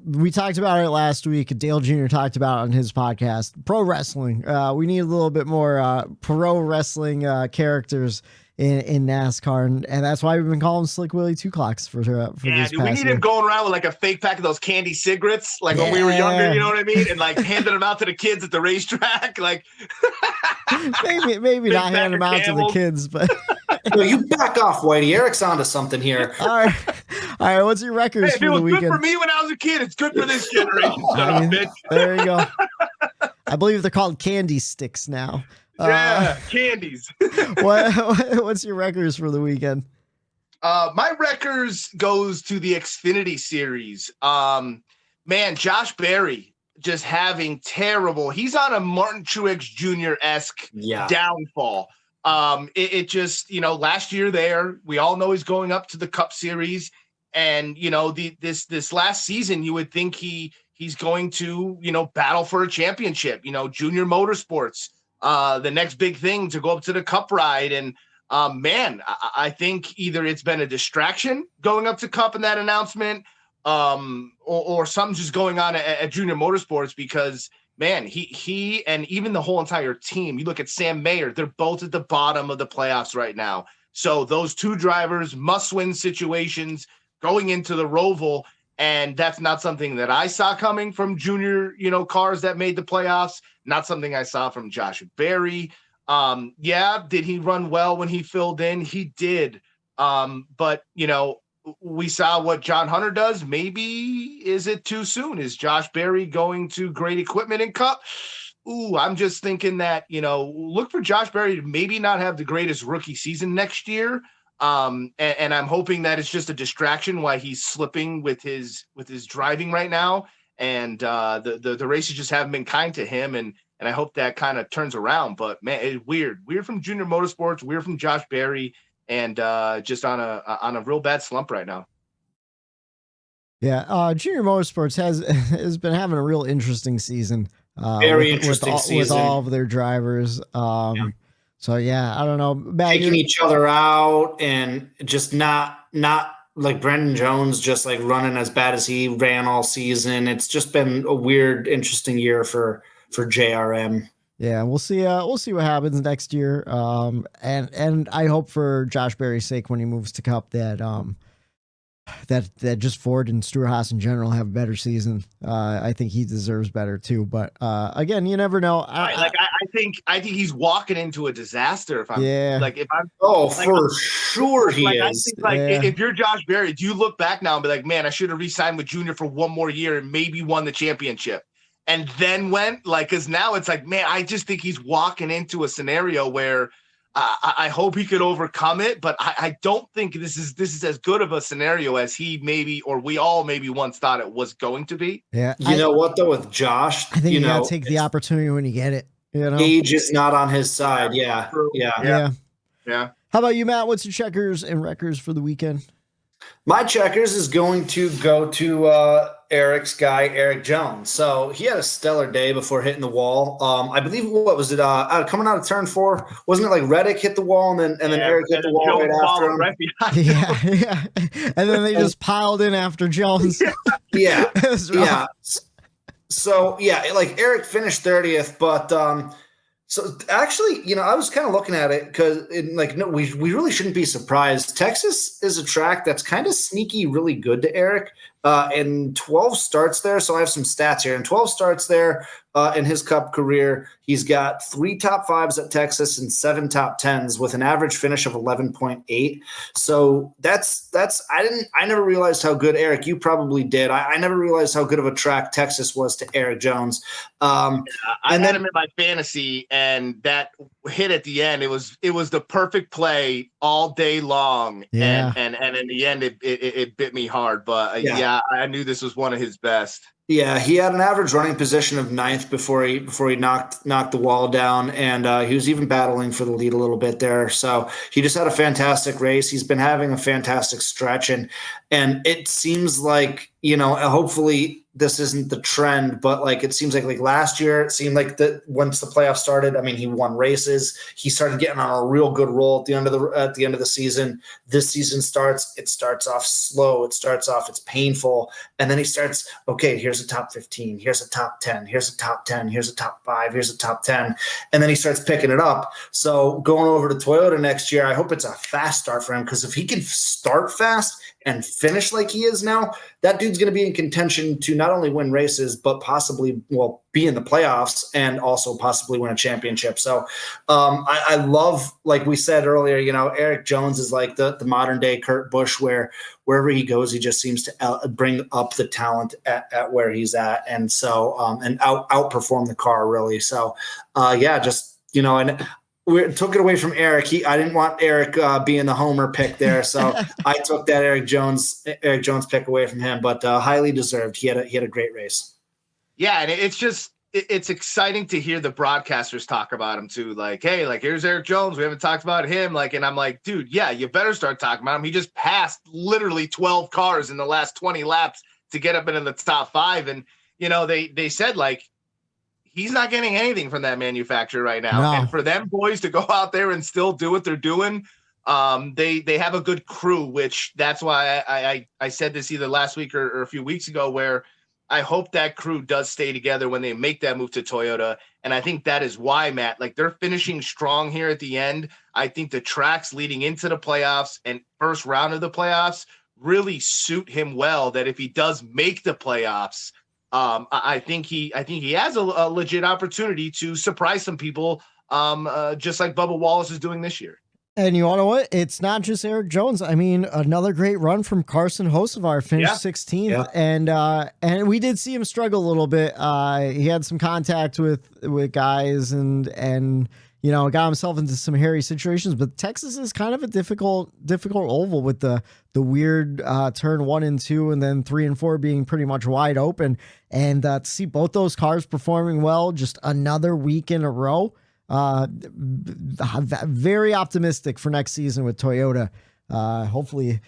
We talked about it last week. Dale Jr. talked about it on his podcast. Pro wrestling. We need a little bit more pro wrestling characters in NASCAR, and that's why we've been calling Slick Willie 2 clocks for this past we need year. him going around with like a fake pack of those candy cigarettes, like when we were younger, you know what I mean? And like handing them out to the kids at the racetrack. Like maybe not hand them out to the kids, but you back off, Whitey. Eric's onto something here. All right. What's your records for the weekend? If it was good for me when I was a kid, it's good for this generation. There you go. I believe they're called candy sticks now. Yeah, candies. What's your records for the weekend? My records goes to the Xfinity series. Man, Josh Berry just having terrible. He's on a Martin Truex Jr.-esque downfall. It just, you know, last year there, we all know he's going up to the Cup Series, and you know this last season, you would think he's going to, you know, battle for a championship. You know, Junior Motorsports. The next big thing to go up to the Cup ride. And man, I think either it's been a distraction going up to Cup in that announcement, or something's just going on at Junior Motorsports, because man, he and even the whole entire team, you look at Sam Mayer, they're both at the bottom of the playoffs right now. So those two drivers, must-win situations going into the Roval. And that's not something that I saw coming from junior, you know, cars that made the playoffs. Not something I saw from Josh Berry. Did he run well when he filled in? He did. But, you know, we saw what John Hunter does. Maybe is it too soon? Is Josh Berry going to great equipment in Cup? Ooh, I'm just thinking that, you know, look for Josh Berry to maybe not have the greatest rookie season next year. And I'm hoping that it's just a distraction why he's slipping with his driving right now. And the races just haven't been kind to him. And I hope that kind of turns around. But man, it's weird from Junior Motorsports, weird from Josh Berry, and just on a real bad slump right now. Yeah, Junior Motorsports has been having a real interesting season. Very interesting season with all of their drivers. So yeah, I don't know. Taking each other out and just not like Brendan Jones just like running as bad as he ran all season. It's just been a weird, interesting year for JRM. Yeah, we'll see. We'll see what happens next year. And I hope for Josh Berry's sake when he moves to Cup that just Ford and Stewart-Haas in general have a better season. I think he deserves better too. But again, you never know. I think he's walking into a disaster. For sure he is. I think if you're Josh Berry, do you look back now and be like, man, I should have re-signed with Junior for one more year and maybe won the championship, and then went like? Because now it's like, man, I just think he's walking into a scenario where. I hope he could overcome it, but I don't think this is as good of a scenario as he maybe, or we all maybe once thought it was going to be. Yeah, you know what though, with Josh, I think you gotta take the opportunity when you get it. You know, age is not on his side. Yeah. How about you, Matt? What's your checkers and records for the weekend? My checkers is going to go to Eric's guy, Eric Jones. So he had a stellar day before hitting the wall. I believe, what was it? Coming out of turn 4, wasn't it like Reddick hit the wall and then Eric hit the wall right after him? Yeah. And then they just piled in after Jones. Yeah. So like Eric finished 30th, but so actually, you know, I was kind of looking at it because we really shouldn't be surprised. Texas is a track that's kind of sneaky, really good to Eric, in 12 starts there. So I have some stats here. In 12 starts there in his Cup career, he's got 3 top 5s at Texas and 7 top 10s with an average finish of 11.8. So I never realized how good, Eric, you probably did. I never realized how good of a track Texas was to Eric Jones. I had him in my fantasy, and that hit at the end, it was the perfect play all day long. Yeah. And in the end, it bit me hard. But yeah, I knew this was one of his best. Yeah, he had an average running position of 9th before he knocked the wall down, and he was even battling for the lead a little bit there. So he just had a fantastic race. He's been having a fantastic stretch, and it seems like, hopefully this isn't the trend, but like it seems like last year, it seemed like that once the playoffs started, I mean, he won races. He started getting on a real good roll at the end of the season. This season it starts off slow. It's painful. And then he starts, okay, here's a top 15, here's a top 10, here's a top 10, here's a top 5, here's a top 10. And then he starts picking it up. So going over to Toyota next year, I hope it's a fast start for him, because if he can start fast and finish like he is now, that dude's going to be in contention to not only win races, but possibly, be in the playoffs and also possibly win a championship. So I love, like we said earlier, Eric Jones is like the modern day Kurt Busch, where wherever he goes, he just seems to bring up the talent at where he's at. And so, and outperform the car really. So and we took it away from Eric. I didn't want Eric being the homer pick there, so I took that Eric Jones pick away from him. But highly deserved. He had a great race. Yeah, and it's exciting to hear the broadcasters talk about him too. Like, hey, like here's Eric Jones. We haven't talked about him. Like, and I'm like, dude, yeah, you better start talking about him. He just passed literally 12 cars in the last 20 laps to get up into the top 5, and they said like, he's not getting anything from that manufacturer right now. No. And for them boys to go out there and still do what they're doing, they have a good crew, which that's why I said this either last week or a few weeks ago, where I hope that crew does stay together when they make that move to Toyota. And I think that is why, Matt, like they're finishing strong here at the end. I think the tracks leading into the playoffs and first round of the playoffs really suit him well, that if he does make the playoffs, I think he has a legit opportunity to surprise some people, just like Bubba Wallace is doing this year. And you know what? It's not just Eric Jones. I mean, another great run from Carson Hocevar, finished 16th, and we did see him struggle a little bit. He had some contact with guys and got himself into some hairy situations. But Texas is kind of a difficult oval with the weird turn 1 and 2, and then 3 and 4 being pretty much wide open. And to see both those cars performing well, just another week in a row. Very optimistic for next season with Toyota. Hopefully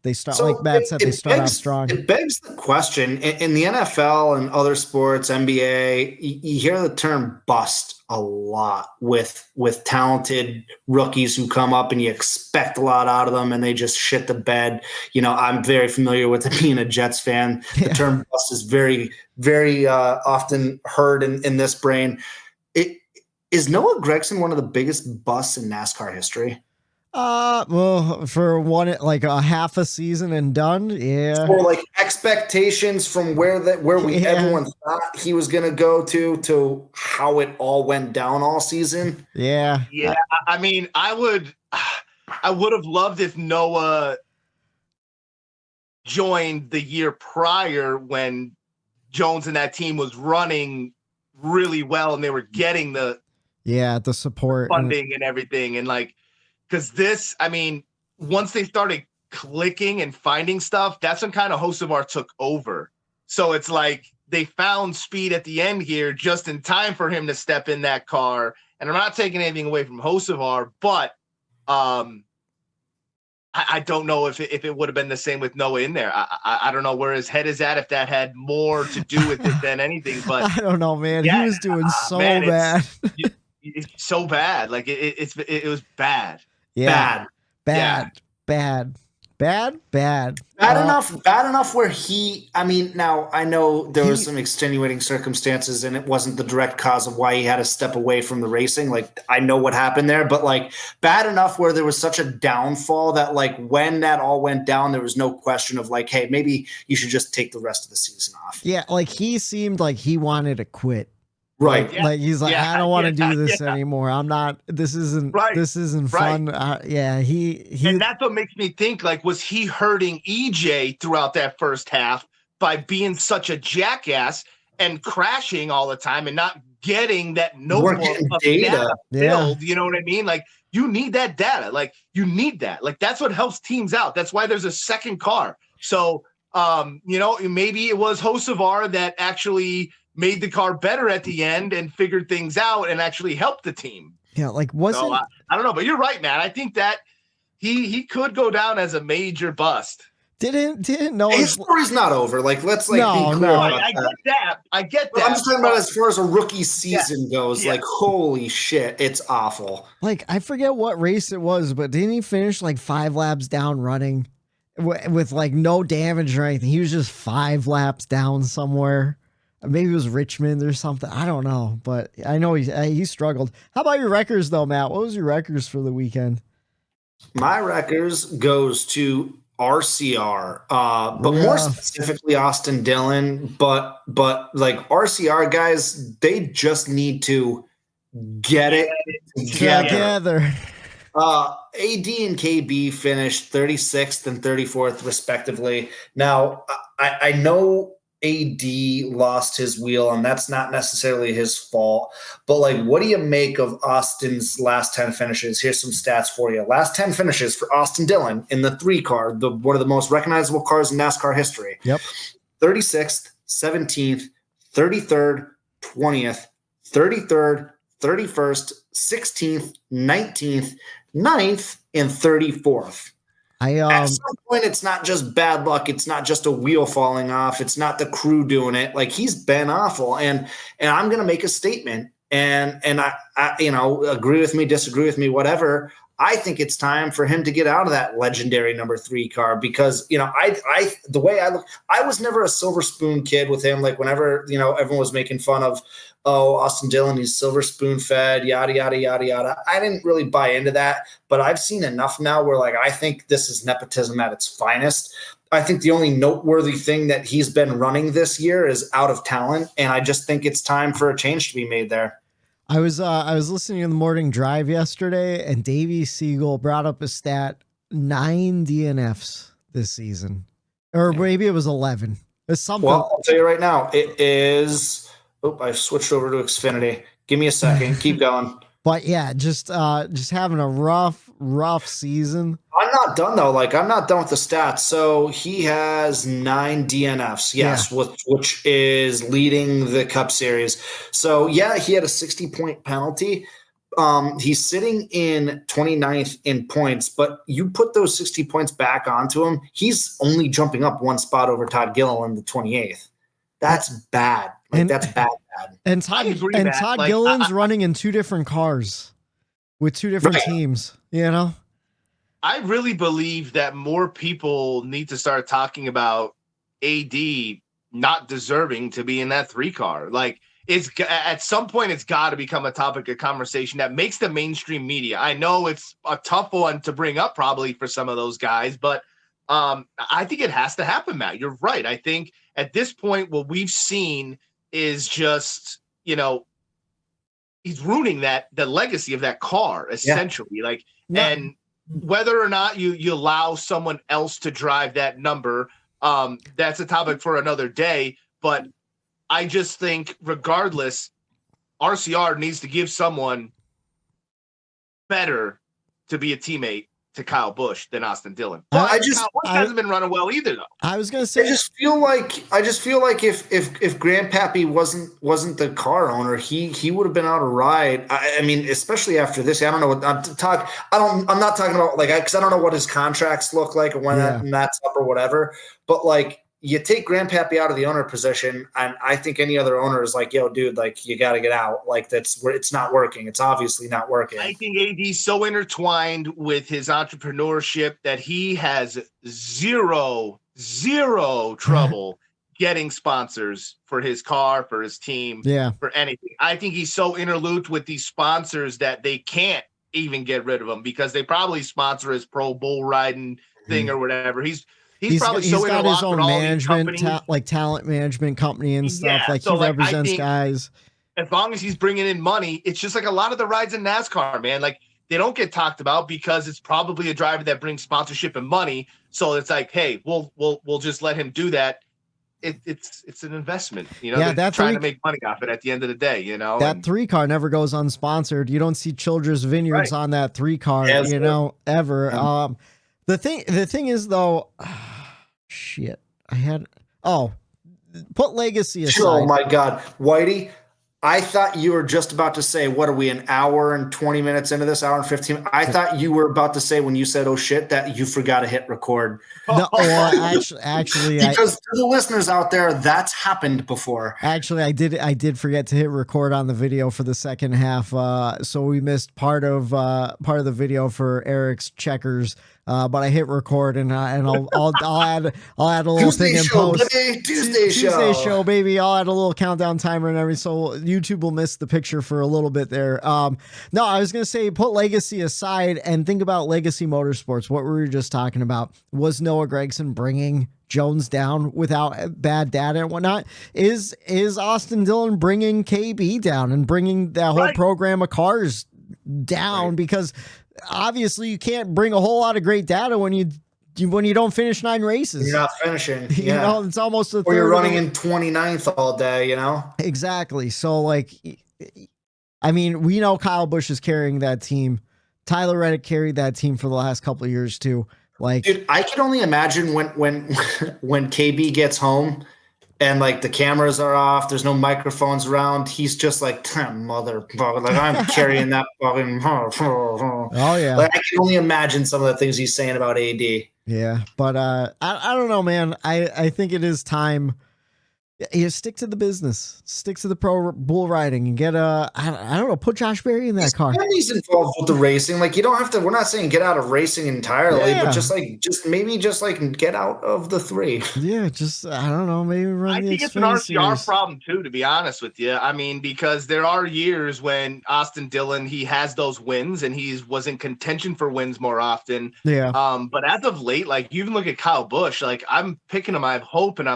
they start, like Matt said, they start out strong. It begs the question in the NFL and other sports, NBA, you hear the term bust a lot with talented rookies who come up and you expect a lot out of them and they just shit the bed. I'm very familiar with it being a Jets fan. The term bust is very, very often heard in this brain. Is Noah Gragson one of the biggest busts in NASCAR history? Well, for one, like a half a season and done, yeah. Or like expectations from where everyone thought he was going to go to how it all went down all season. Yeah. Yeah. I mean, I would have loved if Noah joined the year prior when Jones and that team was running really well and they were getting the support, funding and everything. And like, because this, I mean, once they started clicking and finding stuff, that's when kind of Hocevar took over. So it's like they found speed at the end here just in time for him to step in that car. And I'm not taking anything away from Hocevar, but I don't know if it would have been the same with Noah in there. I don't know where his head is at, if that had more to do with it than anything. But I don't know, man. He was doing so bad. It's so bad. Like it was bad. Yeah. Bad. Bad. Bad enough where now I know there was some extenuating circumstances and it wasn't the direct cause of why he had to step away from the racing. Like, I know what happened there, but like bad enough where there was such a downfall that like when that all went down, there was no question of like, hey, maybe you should just take the rest of the season off. Yeah. Like he seemed like he wanted to quit. Right. Like he's like, I don't want to do this anymore. I'm not, this isn't fun. He and that's what makes me think, like, was he hurting EJ throughout that first half by being such a jackass and crashing all the time and not getting that notebook of data build? You know what I mean? Like, you need that data. Like, you need that. Like, that's what helps teams out. That's why there's a second car. So, maybe it was Hocevar that actually made the car better at the end and figured things out and actually helped the team. Yeah, like wasn't I don't know, but you're right, man. I think that he could go down as a major bust. Didn't know his story's not over. Like, let's be clear. I get that. I get that. But I'm just talking about as far as a rookie season goes. Like, holy shit, it's awful. Like, I forget what race it was, but didn't he finish like 5 laps down running with like no damage or anything? He was just 5 laps down somewhere. Maybe it was Richmond or something. I don't know, but I know he struggled. How about your records, though, Matt? What was your records for the weekend? My records goes to RCR, but more specifically Austin Dillon. But like RCR guys, they just need to get it together. AD and KB finished 36th and 34th respectively. Now I know AD lost his wheel, and that's not necessarily his fault. But, like, what do you make of Austin's last 10 finishes? Here's some stats for you. Last 10 finishes for Austin Dillon in the 3 car, one of the most recognizable cars in NASCAR history. Yep. 36th, 17th, 33rd, 20th, 33rd, 31st, 16th, 19th, 9th, and 34th. At some point, it's not just bad luck. It's not just a wheel falling off. It's not the crew doing it. Like, he's been awful. And I'm going to make a statement. And I agree with me, disagree with me, whatever. I think it's time for him to get out of that legendary number 3 car because, the way I look, I was never a silver spoon kid with him. Like, whenever, everyone was making fun of, Austin Dillon, he's silver spoon fed, yada, yada, yada, yada. I didn't really buy into that, but I've seen enough now where, like, I think this is nepotism at its finest. I think the only noteworthy thing that he's been running this year is out of talent, and I just think it's time for a change to be made there. I was listening to the morning drive yesterday, and Davey Siegel brought up a stat: 9 DNFs this season, or maybe it was 11. It's something. Well, I'll tell you right now, it is. Oh, I switched over to Xfinity. Give me a second. Keep going. But yeah, just having a rough season. I'm not done though. Like, I'm not done with the stats. So he has 9 DNFs. Yes, which is leading the Cup Series. So yeah, he had a 60-point penalty. He's sitting in 29th in points, but you put those 60 points back onto him, he's only jumping up 1 spot over Todd Gilliland, the 28th. That's bad. Like, that's bad. And Todd Gilliland's running in 2 different cars with 2 different teams, I really believe that more people need to start talking about AD not deserving to be in that 3 car. Like, it's at some point it's got to become a topic of conversation that makes the mainstream media. I know it's a tough one to bring up probably for some of those guys, but I think it has to happen, Matt. You're right. I think at this point, what we've seen is just, he's ruining the legacy of that car, essentially. And whether or not you allow someone else to drive that number, that's a topic for another day. But I just think, regardless, RCR needs to give someone better to be a teammate to Kyle Busch than Austin Dillon. Well, Kyle Busch hasn't been running well either, though. I was gonna say, I just feel like if Grandpappy wasn't the car owner, he would have been out of ride. I mean, especially after this. I don't know what I'm not talking about, like, because I don't know what his contracts look like or when that's up or whatever. But like, you take Grandpappy out of the owner position, and I think any other owner is like, yo, dude, like you got to get out. Like that's where it's not working. It's obviously not working. I think AD's so intertwined with his entrepreneurship that he has zero trouble getting sponsors for his car, for his team, for anything. I think he's so interlooped with these sponsors that they can't even get rid of him because they probably sponsor his pro bull riding thing or whatever. He's probably so got his own with all management, like talent management company and stuff. Like so he represents guys. As long as he's bringing in money, it's just like a lot of the rides in NASCAR, man. Like they don't get talked about because it's probably a driver that brings sponsorship and money. So it's like, hey, we'll just let him do that. It's an investment, you know. Yeah, they're trying to make money off it at the end of the day, you know. That 3 car never goes unsponsored. You don't see Childress Vineyards on that 3 car, ever. The thing is though, shit. Put legacy aside. Oh my God, Whitey. I thought you were just about to say, what are we, an hour and 20 minutes into this, hour and 15? I thought you were about to say when you said, oh shit, that you forgot to hit record. No, well, actually, because to the listeners out there, that's happened before. Actually, I did forget to hit record on the video for the second half. So we missed part of the video for Eric's checkers. But I hit record and I'll add a little Tuesday thing in show, post. Tuesday show, baby. I'll add a little countdown timer and everything. So YouTube will miss the picture for a little bit there. No, I was gonna say put legacy aside and think about legacy motorsports. What we were just talking about was Noah Gragson bringing Jones down without bad data and whatnot. Is Austin Dillon bringing KB down and bringing that whole program of cars down because obviously you can't bring a whole lot of great data when you don't finish 9 races. You're not finishing. You know, it's almost or you're running in 29th all day, you know? Exactly. So like, I mean, we know Kyle Busch is carrying that team. Tyler Reddick carried that team for the last couple of years too. Like, dude, I can only imagine when KB gets home and like the cameras are off, there's no microphones around. He's just like, motherfucker, like I'm carrying that fucking. Oh yeah. Like I can only imagine some of the things he's saying about AD. Yeah, but I don't know, man. I think it is time. You stick to the business, stick to the pro bull riding, and get I don't know, put Josh Berry in that car. He's involved with the racing. Like you don't have to. We're not saying get out of racing entirely, but just get out of the 3. Yeah, just I don't know, maybe run. I think it's an RCR problem too, to be honest with you. I mean, because there are years when Austin Dillon he has those wins and he was in contention for wins more often. Yeah. But as of late, like you even look at Kyle Busch, like I'm picking him. I have hope, and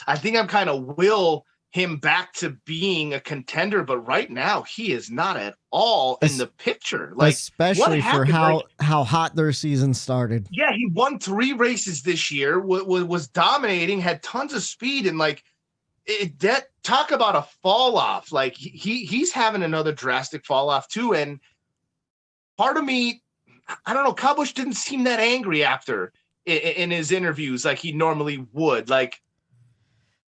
I think I'm kind of will him back to being a contender, but right now he is not at all in the picture. Like, especially for how hot their season started. Yeah, he won 3 races this year, was dominating, had tons of speed, and like talk about a fall off. Like he's having another drastic fall off too. And part of me, I don't know, Kyle Busch didn't seem that angry after in his interviews like he normally would. Like.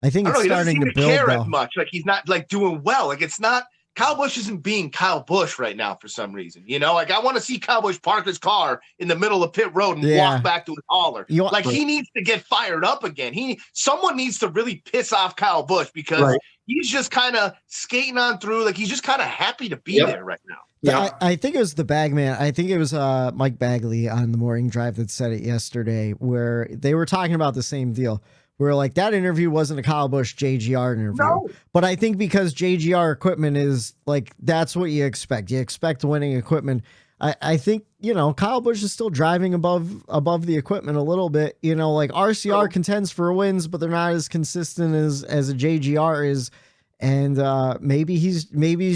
I think it's starting to build care though. as much. Like he's not like doing well. Like it's not Kyle Busch isn't being Kyle Busch right now for some reason. You know, like I want to see Kyle Busch park his car in the middle of pit road and walk back to his hauler. He needs to get fired up again. Someone needs to really piss off Kyle Busch because he's just kind of skating on through. Like he's just kind of happy to be there right now. Yeah, I think it was the Bagman. I think it was Mike Bagley on the morning drive that said it yesterday, where they were talking about the same deal. Where like that interview wasn't a Kyle Busch JGR interview, but I think because JGR equipment is like, that's what you expect. You expect winning equipment. I think, you know, Kyle Busch is still driving above the equipment a little bit, you know, like RCR contends for wins, but they're not as consistent as a JGR is. And maybe he's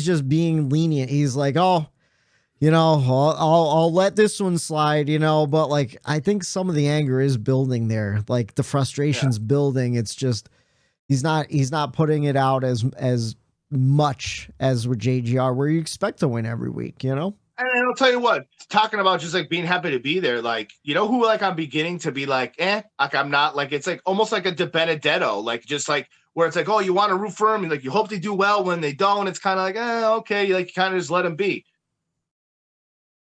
just being lenient. He's like, oh, you know, I'll let this one slide, you know, but like, I think some of the anger is building there. Like the frustration's building. It's just, he's not putting it out as much as with JGR where you expect to win every week, you know? And I'll tell you what, talking about just like being happy to be there. Like, you know who like I'm beginning to be like, like I'm not like, it's like almost like a De Benedetto, like just like where it's like, oh, you want to root for them. Like you hope they do well. When they don't, it's kind of like, okay. Like you kind of just let them be.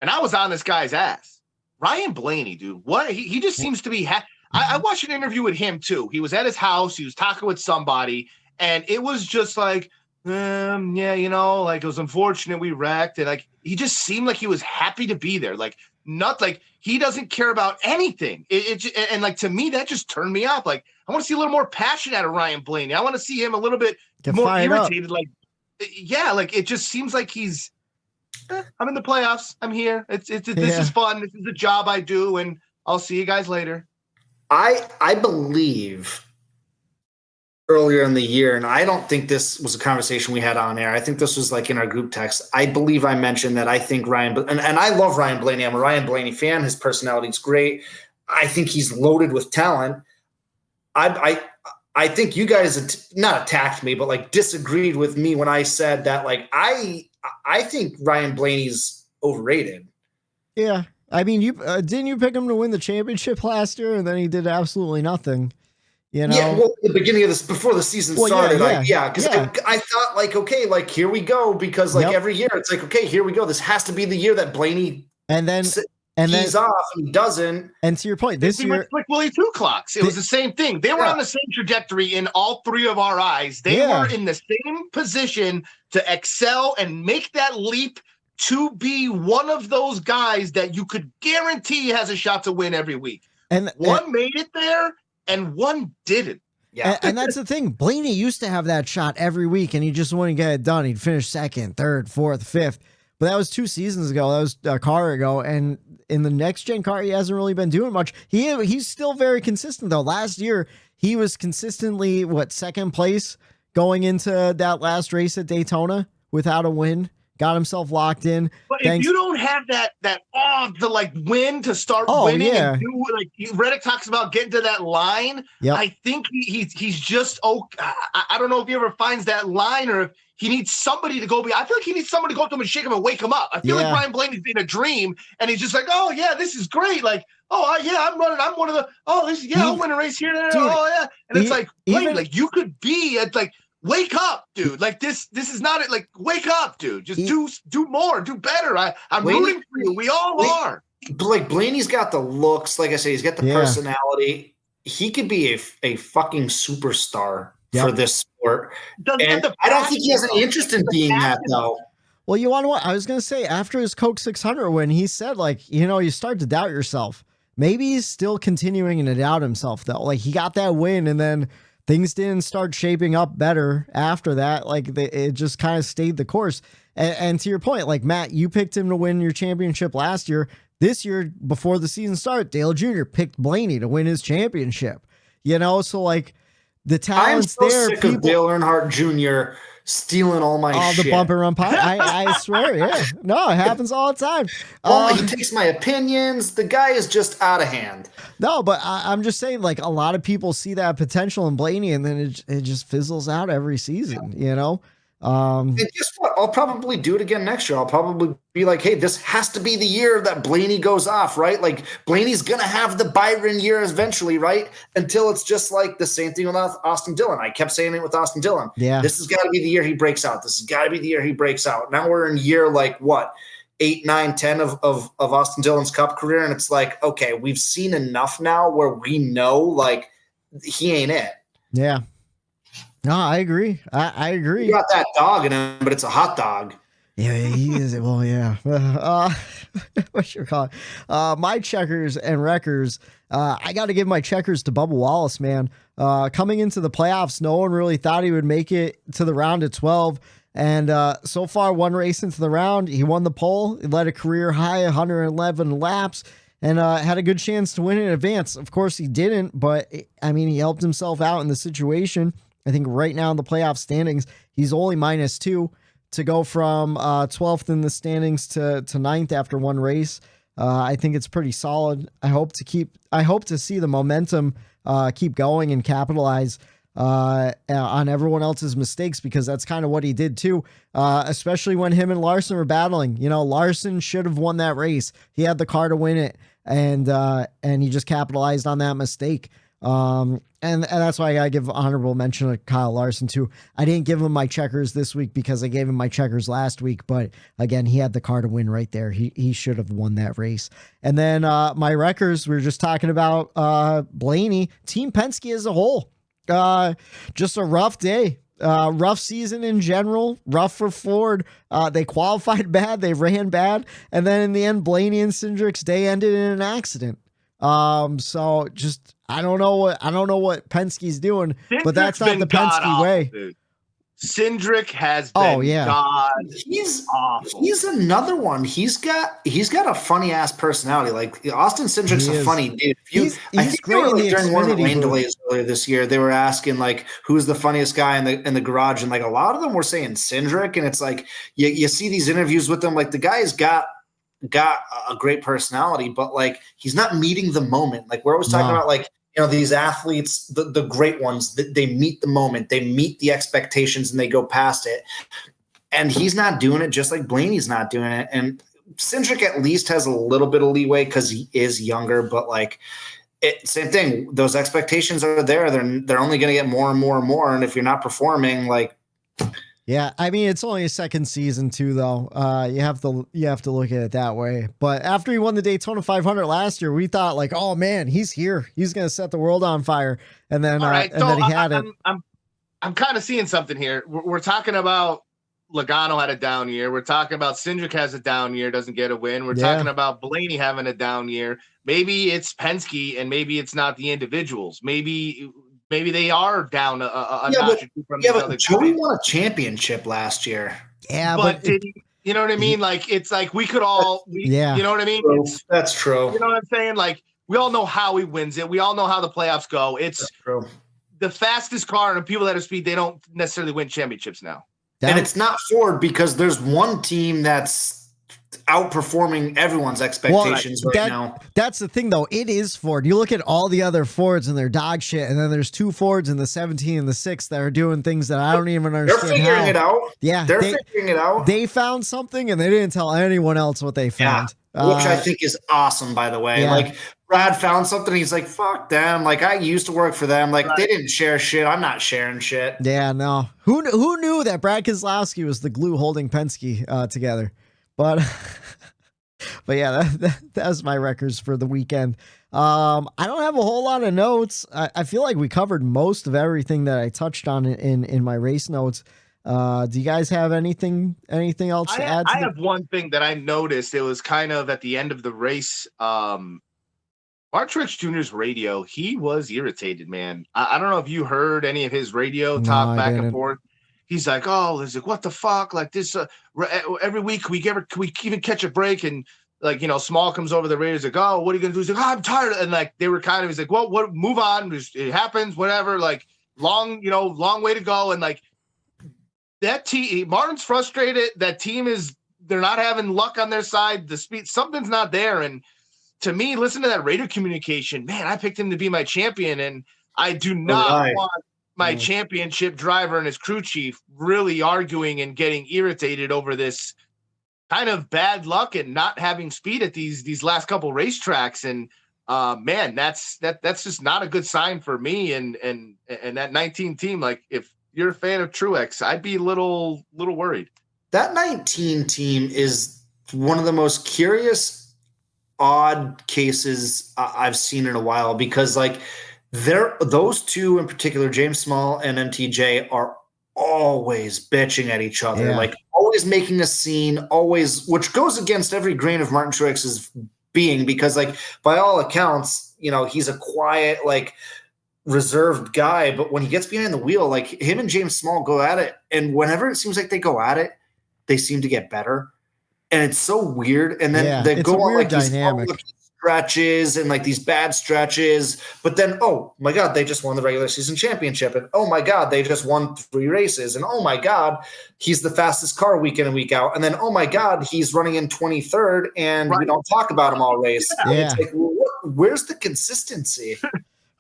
And I was on this guy's ass. Ryan Blaney, dude. What? He just seems to be I watched an interview with him too. He was at his house. He was talking with somebody, and it was just like, yeah, you know, like it was unfortunate we wrecked, and like he just seemed like he was happy to be there. Like not like he doesn't care about anything. And like to me, that just turned me off. Like I want to see a little more passion out of Ryan Blaney. I want to see him a little bit more irritated. Like, yeah, like it just seems like he's. I'm in the playoffs. I'm here. This is fun. This is a job I do, and I'll see you guys later. I believe earlier in the year, and I don't think this was a conversation we had on air. I think this was like in our group text. I believe I mentioned that I think Ryan, and I love Ryan Blaney. I'm a Ryan Blaney fan. His personality is great. I think he's loaded with talent. I think you guys not attacked me, but like disagreed with me when I said that. Like I think Ryan Blaney's overrated. Yeah. I mean, you didn't you pick him to win the championship last year, and then he did absolutely nothing. You know, yeah. Well, at the beginning of this, before the season started, because I thought like, okay, like here we go, because like every year it's like, okay, here we go. This has to be the year that Blaney he's off and he doesn't. And to your point, this year, like Willie Two Clocks, it was the same thing. They were on the same trajectory in all three of our eyes. They were in the same position to excel and make that leap to be one of those guys that you could guarantee has a shot to win every week. And one made it there and one didn't. Yeah. And that's the thing. Blaney used to have that shot every week and he just wouldn't get it done. He'd finish second, third, fourth, fifth. But that was 2 seasons ago. That was a car ago. And in the next gen car, he hasn't really been doing much. He's still very consistent though. Last year, he was consistently second place going into that last race at Daytona without a win. Got himself locked in. But if you don't have that to like win to start winning, and do like Reddick talks about getting to that line, I think he's just I don't know if he ever finds that line or if he needs somebody to go. I feel like he needs somebody to go up to him and shake him and wake him up. I feel like Ryan Blaney's in a dream and he's just like, oh yeah, this is great. Like, oh yeah, I'm running. I'm one of the. Oh, this I'll win a race here. Dude, oh yeah, and it's like, Blaney, like you could be at like. Wake up, dude. Like this is not it. Like, wake up, dude. Just do more, do better. I'm rooting for you. We all are. Like Blaney's got the looks. Like I say, he's got the personality. He could be a fucking superstar for this sport. And I don't think he has any interest in being that though. Well, you want to what? I was going to say after his Coke 600 win, he said like, you start to doubt yourself. Maybe he's still continuing to doubt himself though. Like he got that win and then things didn't start shaping up better after that. Like it just kind of stayed the course. And to your point, like Matt, you picked him to win your championship last year. This year, before the season started, Dale Jr. picked Blaney to win his championship. So like the talent's I'm so there. Sick of Dale Earnhardt Jr. stealing all my shit. The bump and run pot. I swear, no, it happens all the time. He takes my opinions. The guy is just out of hand. No, but I'm just saying, like a lot of people see that potential in Blaney, and then it just fizzles out every season. And guess what? I'll probably do it again next year. I'll probably be like, hey, this has to be the year that Blaney goes off, right? Like Blaney's going to have the Byron year eventually, right? Until it's just like the same thing with Austin Dillon. I kept saying it with Austin Dillon. Yeah. This has got to be the year he breaks out. This has got to be the year he breaks out. Now we're in year like what? 8, 9, 10 of Austin Dillon's Cup career. And it's like, okay, we've seen enough now where we know like he ain't it. Yeah. No, I agree. I agree. You got that dog in him, but it's a hot dog. Yeah, he is. Well, yeah. What's your call? My checkers and wreckers. I got to give my checkers to Bubba Wallace, man. Coming into the playoffs, no one really thought he would make it to the round of 12. And so far, one race into the round, he won the pole. He led a career high 111 laps and had a good chance to win in advance. Of course, he didn't, but I mean, he helped himself out in the situation. I think right now in the playoff standings, he's only -2 to go from 12th in the standings to 9th after one race. I think it's pretty solid. I hope to see the momentum keep going and capitalize on everyone else's mistakes, because that's kind of what he did too. Especially when him and Larson were battling. Larson should have won that race. He had the car to win it, and he just capitalized on that mistake. And that's why I gotta give honorable mention to Kyle Larson too. I didn't give him my checkers this week because I gave him my checkers last week, but again, he had the car to win right there. He should have won that race. And then my wreckers, we were just talking about Blaney, Team Penske as a whole. Just a rough day. Rough season in general, rough for Ford. They qualified bad, they ran bad, and then in the end, Blaney and Cindric's day ended in an accident. So just I don't know what Penske's doing, but that's not the Penske way. Dude. Cindric has been god. He's another one. He's got a funny ass personality. Like Austin Cindric's a funny dude. He's great in the during one of the Xfinity rain booth. delays earlier this year. They were asking like who's the funniest guy in the garage, and like a lot of them were saying Cindric, and it's like you see these interviews with him, like the guy's got a great personality, but like he's not meeting the moment. Like we're always talking about like, you know, these athletes, the great ones, they meet the moment, they meet the expectations and they go past it. And he's not doing it, just like Blaney's not doing it. And Cindric at least has a little bit of leeway because he is younger, but like same thing. Those expectations are there. They're only going to get more and more and more. And if you're not performing, like, yeah, I mean it's only a second season too, though. You have to look at it that way. But after he won the Daytona 500 last year, we thought like, oh man, he's here. He's gonna set the world on fire. And then then he had it. I'm kind of seeing something here. We're talking about Logano had a down year. We're talking about Cindric has a down year, doesn't get a win. We're talking about Blaney having a down year. Maybe it's Penske, and maybe it's not the individuals. Maybe they are down a notch or two from the other. Joey won a championship last year. Yeah, but did he, you know what I mean? Like it's like we could all, you know what I mean? That's true. You know what I'm saying? Like we all know how he wins it. We all know how the playoffs go. It's the fastest car and the people that are speed. They don't necessarily win championships now. And it's not Ford because there's one team that's outperforming everyone's expectations now. That's the thing, though. It is Ford. You look at all the other Fords and they're dog shit, and then there's two Fords in the 17 and the 6 that are doing things that I don't even understand. They're figuring it out. Yeah, they're figuring it out. They found something, and they didn't tell anyone else what they found. Which I think is awesome, by the way. Like Brad found something. He's like, fuck them. Like I used to work for them. Like they didn't share shit. I'm not sharing shit. Yeah, no. Who knew that Brad Keselowski was the glue holding Penske together? But yeah, that was my records for the weekend. I don't have a whole lot of notes. I feel like we covered most of everything that I touched on in my race notes. Do you guys have anything else to add? I have one thing that I noticed. It was kind of at the end of the race. Mark Truex Jr.'s radio, he was irritated, man. I don't know if you heard any of his radio talk back and forth. He's like, oh, he's like, what the fuck? Like this, every week we even catch a break, and like, you know, Small comes over the radio. He's like, oh, what are you gonna do? He's like, oh, I'm tired. And like they were kind of, he's like, well, what? Move on. It happens. Whatever. Like long way to go. And like that team, Martin's frustrated. That team they're not having luck on their side. The speed, something's not there. And to me, listen to that radio communication. Man, I picked him to be my champion, and I do not want my championship driver and his crew chief really arguing and getting irritated over this kind of bad luck and not having speed at these last couple racetracks. And man, that's just not a good sign for me and that 19 team. Like if you're a fan of Truex, I'd be a little worried. That 19 team is one of the most curious, odd cases I've seen in a while, because like those two in particular, James Small and MTJ, are always bitching at each other, like always making a scene, always, which goes against every grain of Martin Truex's being, because like by all accounts, you know, he's a quiet, like reserved guy, but when he gets behind the wheel, like him and James Small go at it, and whenever it seems like they go at it, they seem to get better, and it's so weird. And then they go on like dynamic these stretches and like these bad stretches, but then oh my god, they just won the regular season championship, and oh my god, they just won 3 races, and oh my god, he's the fastest car week in and week out, and then oh my god, he's running in 23rd, and we don't talk about him all race. It's like, where's the consistency?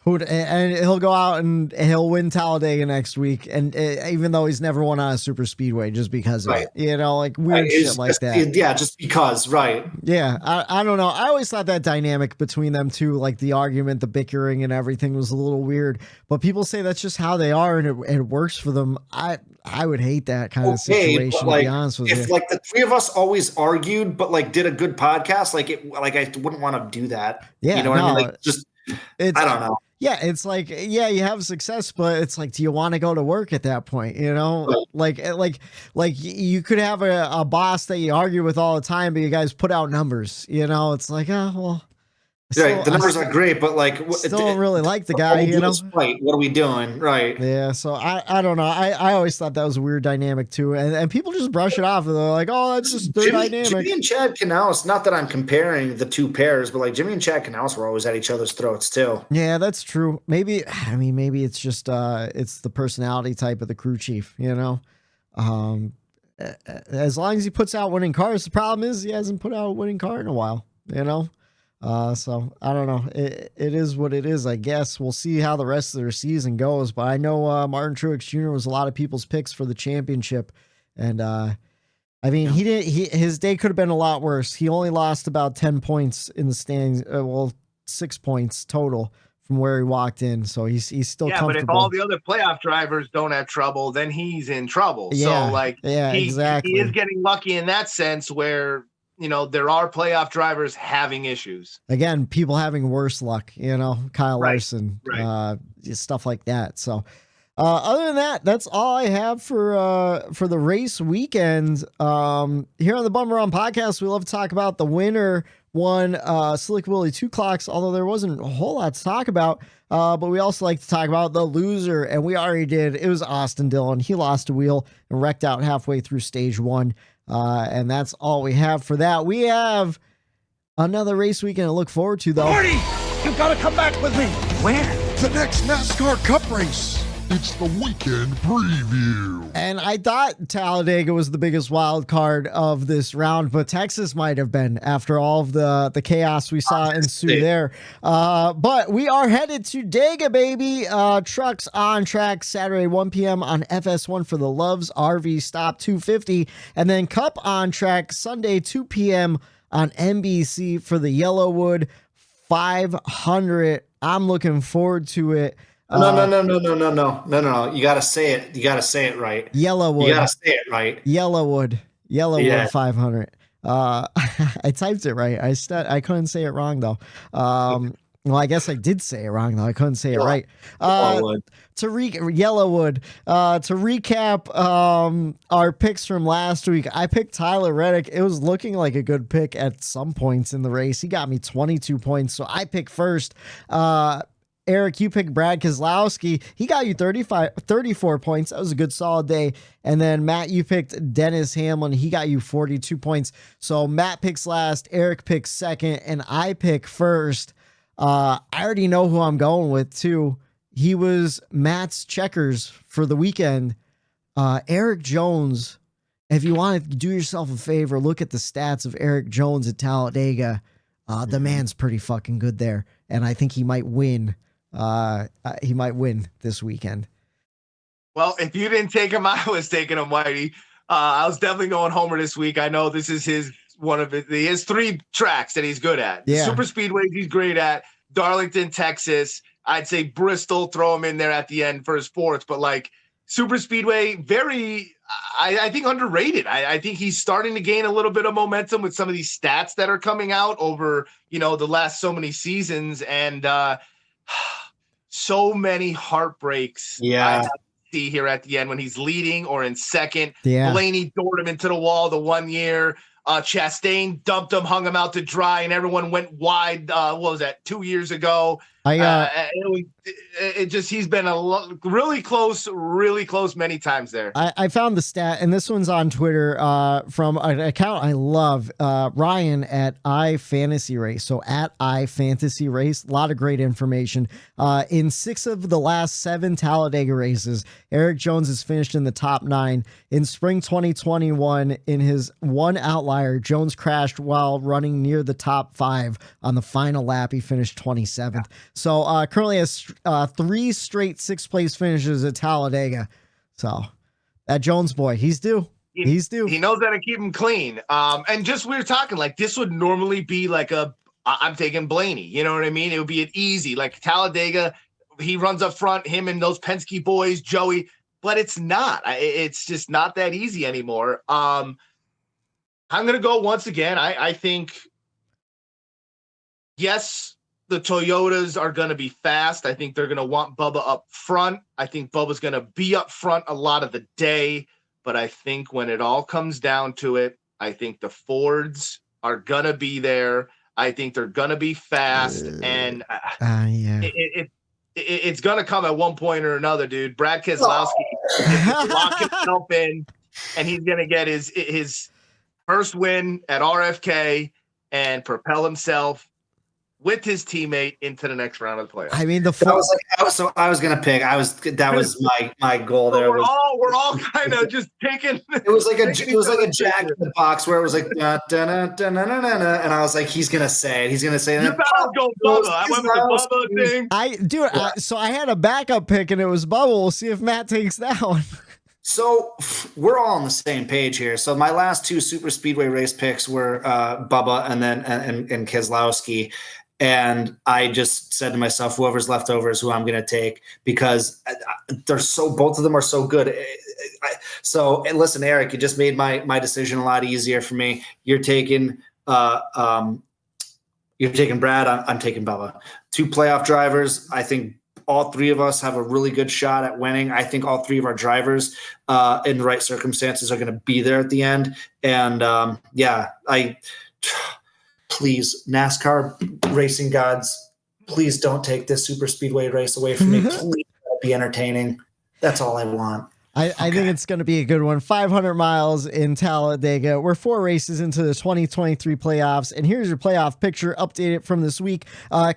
And he'll go out and he'll win Talladega next week, and even though he's never won on a super speedway, just because of it, like weird shit like that. Yeah, just because, right? Yeah, I don't know. I always thought that dynamic between them two, like the argument, the bickering, and everything, was a little weird. But people say that's just how they are, and it works for them. I would hate that kind of situation. To be honest with you, if like the three of us always argued, but like did a good podcast, I wouldn't want to do that. Yeah, you know what I mean? Like, I don't know. Yeah, it's like, yeah, you have success, but it's like, do you want to go to work at that point? You know, like you could have a boss that you argue with all the time, but you guys put out numbers. You know, it's like, oh well. Yeah, the numbers are great, but like, still don't really like the guy. You know, right? What are we doing? Right? Yeah. So I don't know. I always thought that was a weird dynamic too, and people just brush it off. And they're like, oh, that's just their dynamic. Jimmy and Chad Canales. Not that I'm comparing the two pairs, but like Jimmy and Chad Canales were always at each other's throats too. Yeah, that's true. Maybe it's just it's the personality type of the crew chief. You know, as long as he puts out winning cars. The problem is he hasn't put out a winning car in a while. You know. So I don't know. It is what it is, I guess. We'll see how the rest of their season goes. But I know Martin Truex Jr. was a lot of people's picks for the championship, and I mean, his day could have been a lot worse. He only lost about 10 points in the standings. 6 points total from where he walked in. So he's still comfortable. But if all the other playoff drivers don't have trouble, then he's in trouble. Yeah, so exactly. He is getting lucky in that sense where, you know, there are playoff drivers having issues. Again, people having worse luck, you know, Kyle Larson, stuff like that. So other than that, that's all I have for the race weekend. Here on the Bum Run Podcast, we love to talk about the winner won Slick Willie 2 clocks, although there wasn't a whole lot to talk about. But we also like to talk about the loser, and we already did. It was Austin Dillon. He lost a wheel and wrecked out halfway through stage 1. And that's all we have for that. We have another race weekend to look forward to, though. Marty, you've got to come back with me. Where? The next NASCAR Cup race. It's the weekend preview. And I thought Talladega was the biggest wild card of this round, but Texas might have been after all of the chaos we saw ensue there. But we are headed to Dega, baby. Trucks on track Saturday, 1 p.m. on FS1 for the Loves RV Stop 250. And then Cup on track Sunday, 2 p.m. on NBC for the YellaWood 500. I'm looking forward to it. No. You gotta say it. You gotta say it right. YellaWood. You gotta say it right. YellaWood 500. I typed it right. I couldn't say it wrong though. Well, I guess I did say it wrong though. I couldn't say it right. YellaWood. To recap our picks from last week, I picked Tyler Reddick. It was looking like a good pick at some points in the race. He got me 22 points, so I picked first. Eric, you picked Brad Keselowski. He got you 34 points. That was a good solid day. And then Matt, you picked Dennis Hamlin. He got you 42 points. So Matt picks last, Eric picks second, and I pick first. I already know who I'm going with too. He was Matt's checkers for the weekend. Eric Jones. If you want to do yourself a favor, look at the stats of Eric Jones at Talladega. The man's pretty fucking good there. And I think he might win. He might win this weekend. Well, if you didn't take him, I was taking him, Whitey. I was definitely going Homer this week. I know this is his 3 tracks that he's good at. Yeah. Super Speedways he's great at. Darlington, Texas. I'd say Bristol, throw him in there at the end for his 4th. But like Super Speedway, I think underrated. I think he's starting to gain a little bit of momentum with some of these stats that are coming out over, you know, the last so many seasons, and so many heartbreaks. Yeah. I have to see here at the end when he's leading or in second. Yeah. Blaney doored him into the wall the 1 year. Chastain dumped him, hung him out to dry, and everyone went wide. What was that, 2 years ago? He's been really close many times there. I found the stat, and this one's on Twitter from an account I love, Ryan at iFantasy Race. So at iFantasy Race, a lot of great information. In 6 of the last 7 Talladega races, Eric Jones has finished in the top 9. In spring 2021, in his one outlier, Jones crashed while running near the top 5 on the final lap. He finished 27th. So currently has 3 straight 6th place finishes at Talladega. So that Jones boy, he's due. He's due. He knows how to keep him clean. And just we were talking, like, this would normally be like I'm taking Blaney. You know what I mean? It would be an easy, like Talladega. He runs up front, him and those Penske boys, Joey. But it's not. It's just not that easy anymore. I'm going to go once again. I think, yes, the Toyotas are going to be fast. I think they're going to want Bubba up front. I think Bubba's going to be up front a lot of the day. But I think when it all comes down to it, I think the Fords are going to be there. I think they're going to be fast. And it's going to come at one point or another, dude. Brad Keselowski is locking himself in, and he's going to get his first win at RFK and propel himself with his teammate into the next round of the playoffs. I mean, I was gonna pick. That was my goal. So there we're all kind of just taking. It was like a Jack in the Box where it was like da, da, da, da, da, da, da, and I was like, he's gonna say it. He's gonna say it. You thought I was going Bubba. I went with the Bubba thing. So I had a backup pick and it was Bubba. We'll see if Matt takes that one. So we're all on the same page here. So my last 2 super speedway race picks were Bubba and then and Keselowski. And I just said to myself, whoever's left over is who I'm going to take because both of them are so good. So listen, Eric, you just made my decision a lot easier for me. You're taking Brad. I'm taking Bubba. 2 playoff drivers. I think all 3 of us have a really good shot at winning. I think all 3 of our drivers in the right circumstances are going to be there at the end. And please, NASCAR racing gods, please don't take this super speedway race away from me. Please let it be entertaining. That's all I want. I think it's going to be a good one. 500 miles in Talladega. We're 4 races into the 2023 playoffs, and here's your playoff picture updated from this week.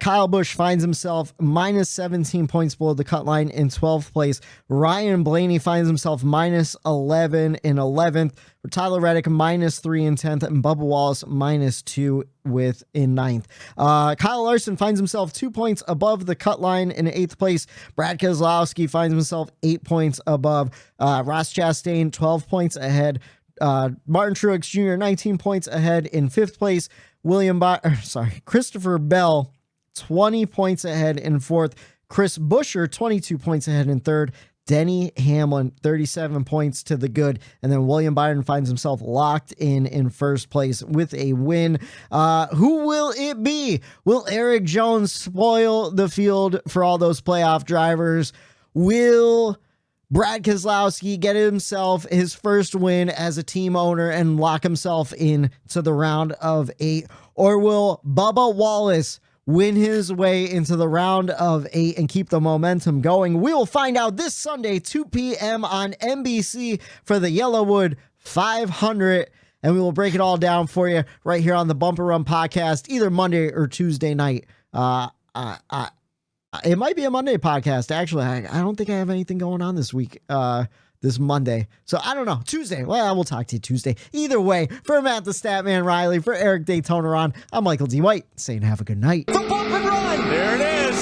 Kyle Busch finds himself minus 17 points below the cut line in 12th place. Ryan Blaney finds himself minus 11 in 11th. Tyler Reddick minus 3 in 10th, and Bubba Wallace minus 2 in 9th. Kyle Larson finds himself 2 points above the cut line in 8th place. Brad Keselowski finds himself 8 points above. Ross Chastain 12 points ahead. Martin Truex Jr. 19 points ahead in 5th place. Christopher Bell 20 points ahead in 4th. Chris Buescher 22 points ahead in 3rd. Denny Hamlin, 37 points to the good. And then William Byron finds himself locked in 1st place with a win. Who will it be? Will Eric Jones spoil the field for all those playoff drivers? Will Brad Keselowski get himself his first win as a team owner and lock himself into the round of 8? Or will Bubba Wallace win his way into the round of 8 and keep the momentum going? We will find out this Sunday, 2 p.m. on NBC for the YellaWood 500, and we will break it all down for you right here on the Bumper Run podcast, either Monday or Tuesday night. It might be a Monday podcast, actually. I don't think I have anything going on this week, this Monday. So I don't know. Tuesday. Well, we'll talk to you Tuesday. Either way, for Matt the Statman Reilly, for Eric Daytona Ron, I'm Michael D. White saying have a good night. The Bump and Run. There it is.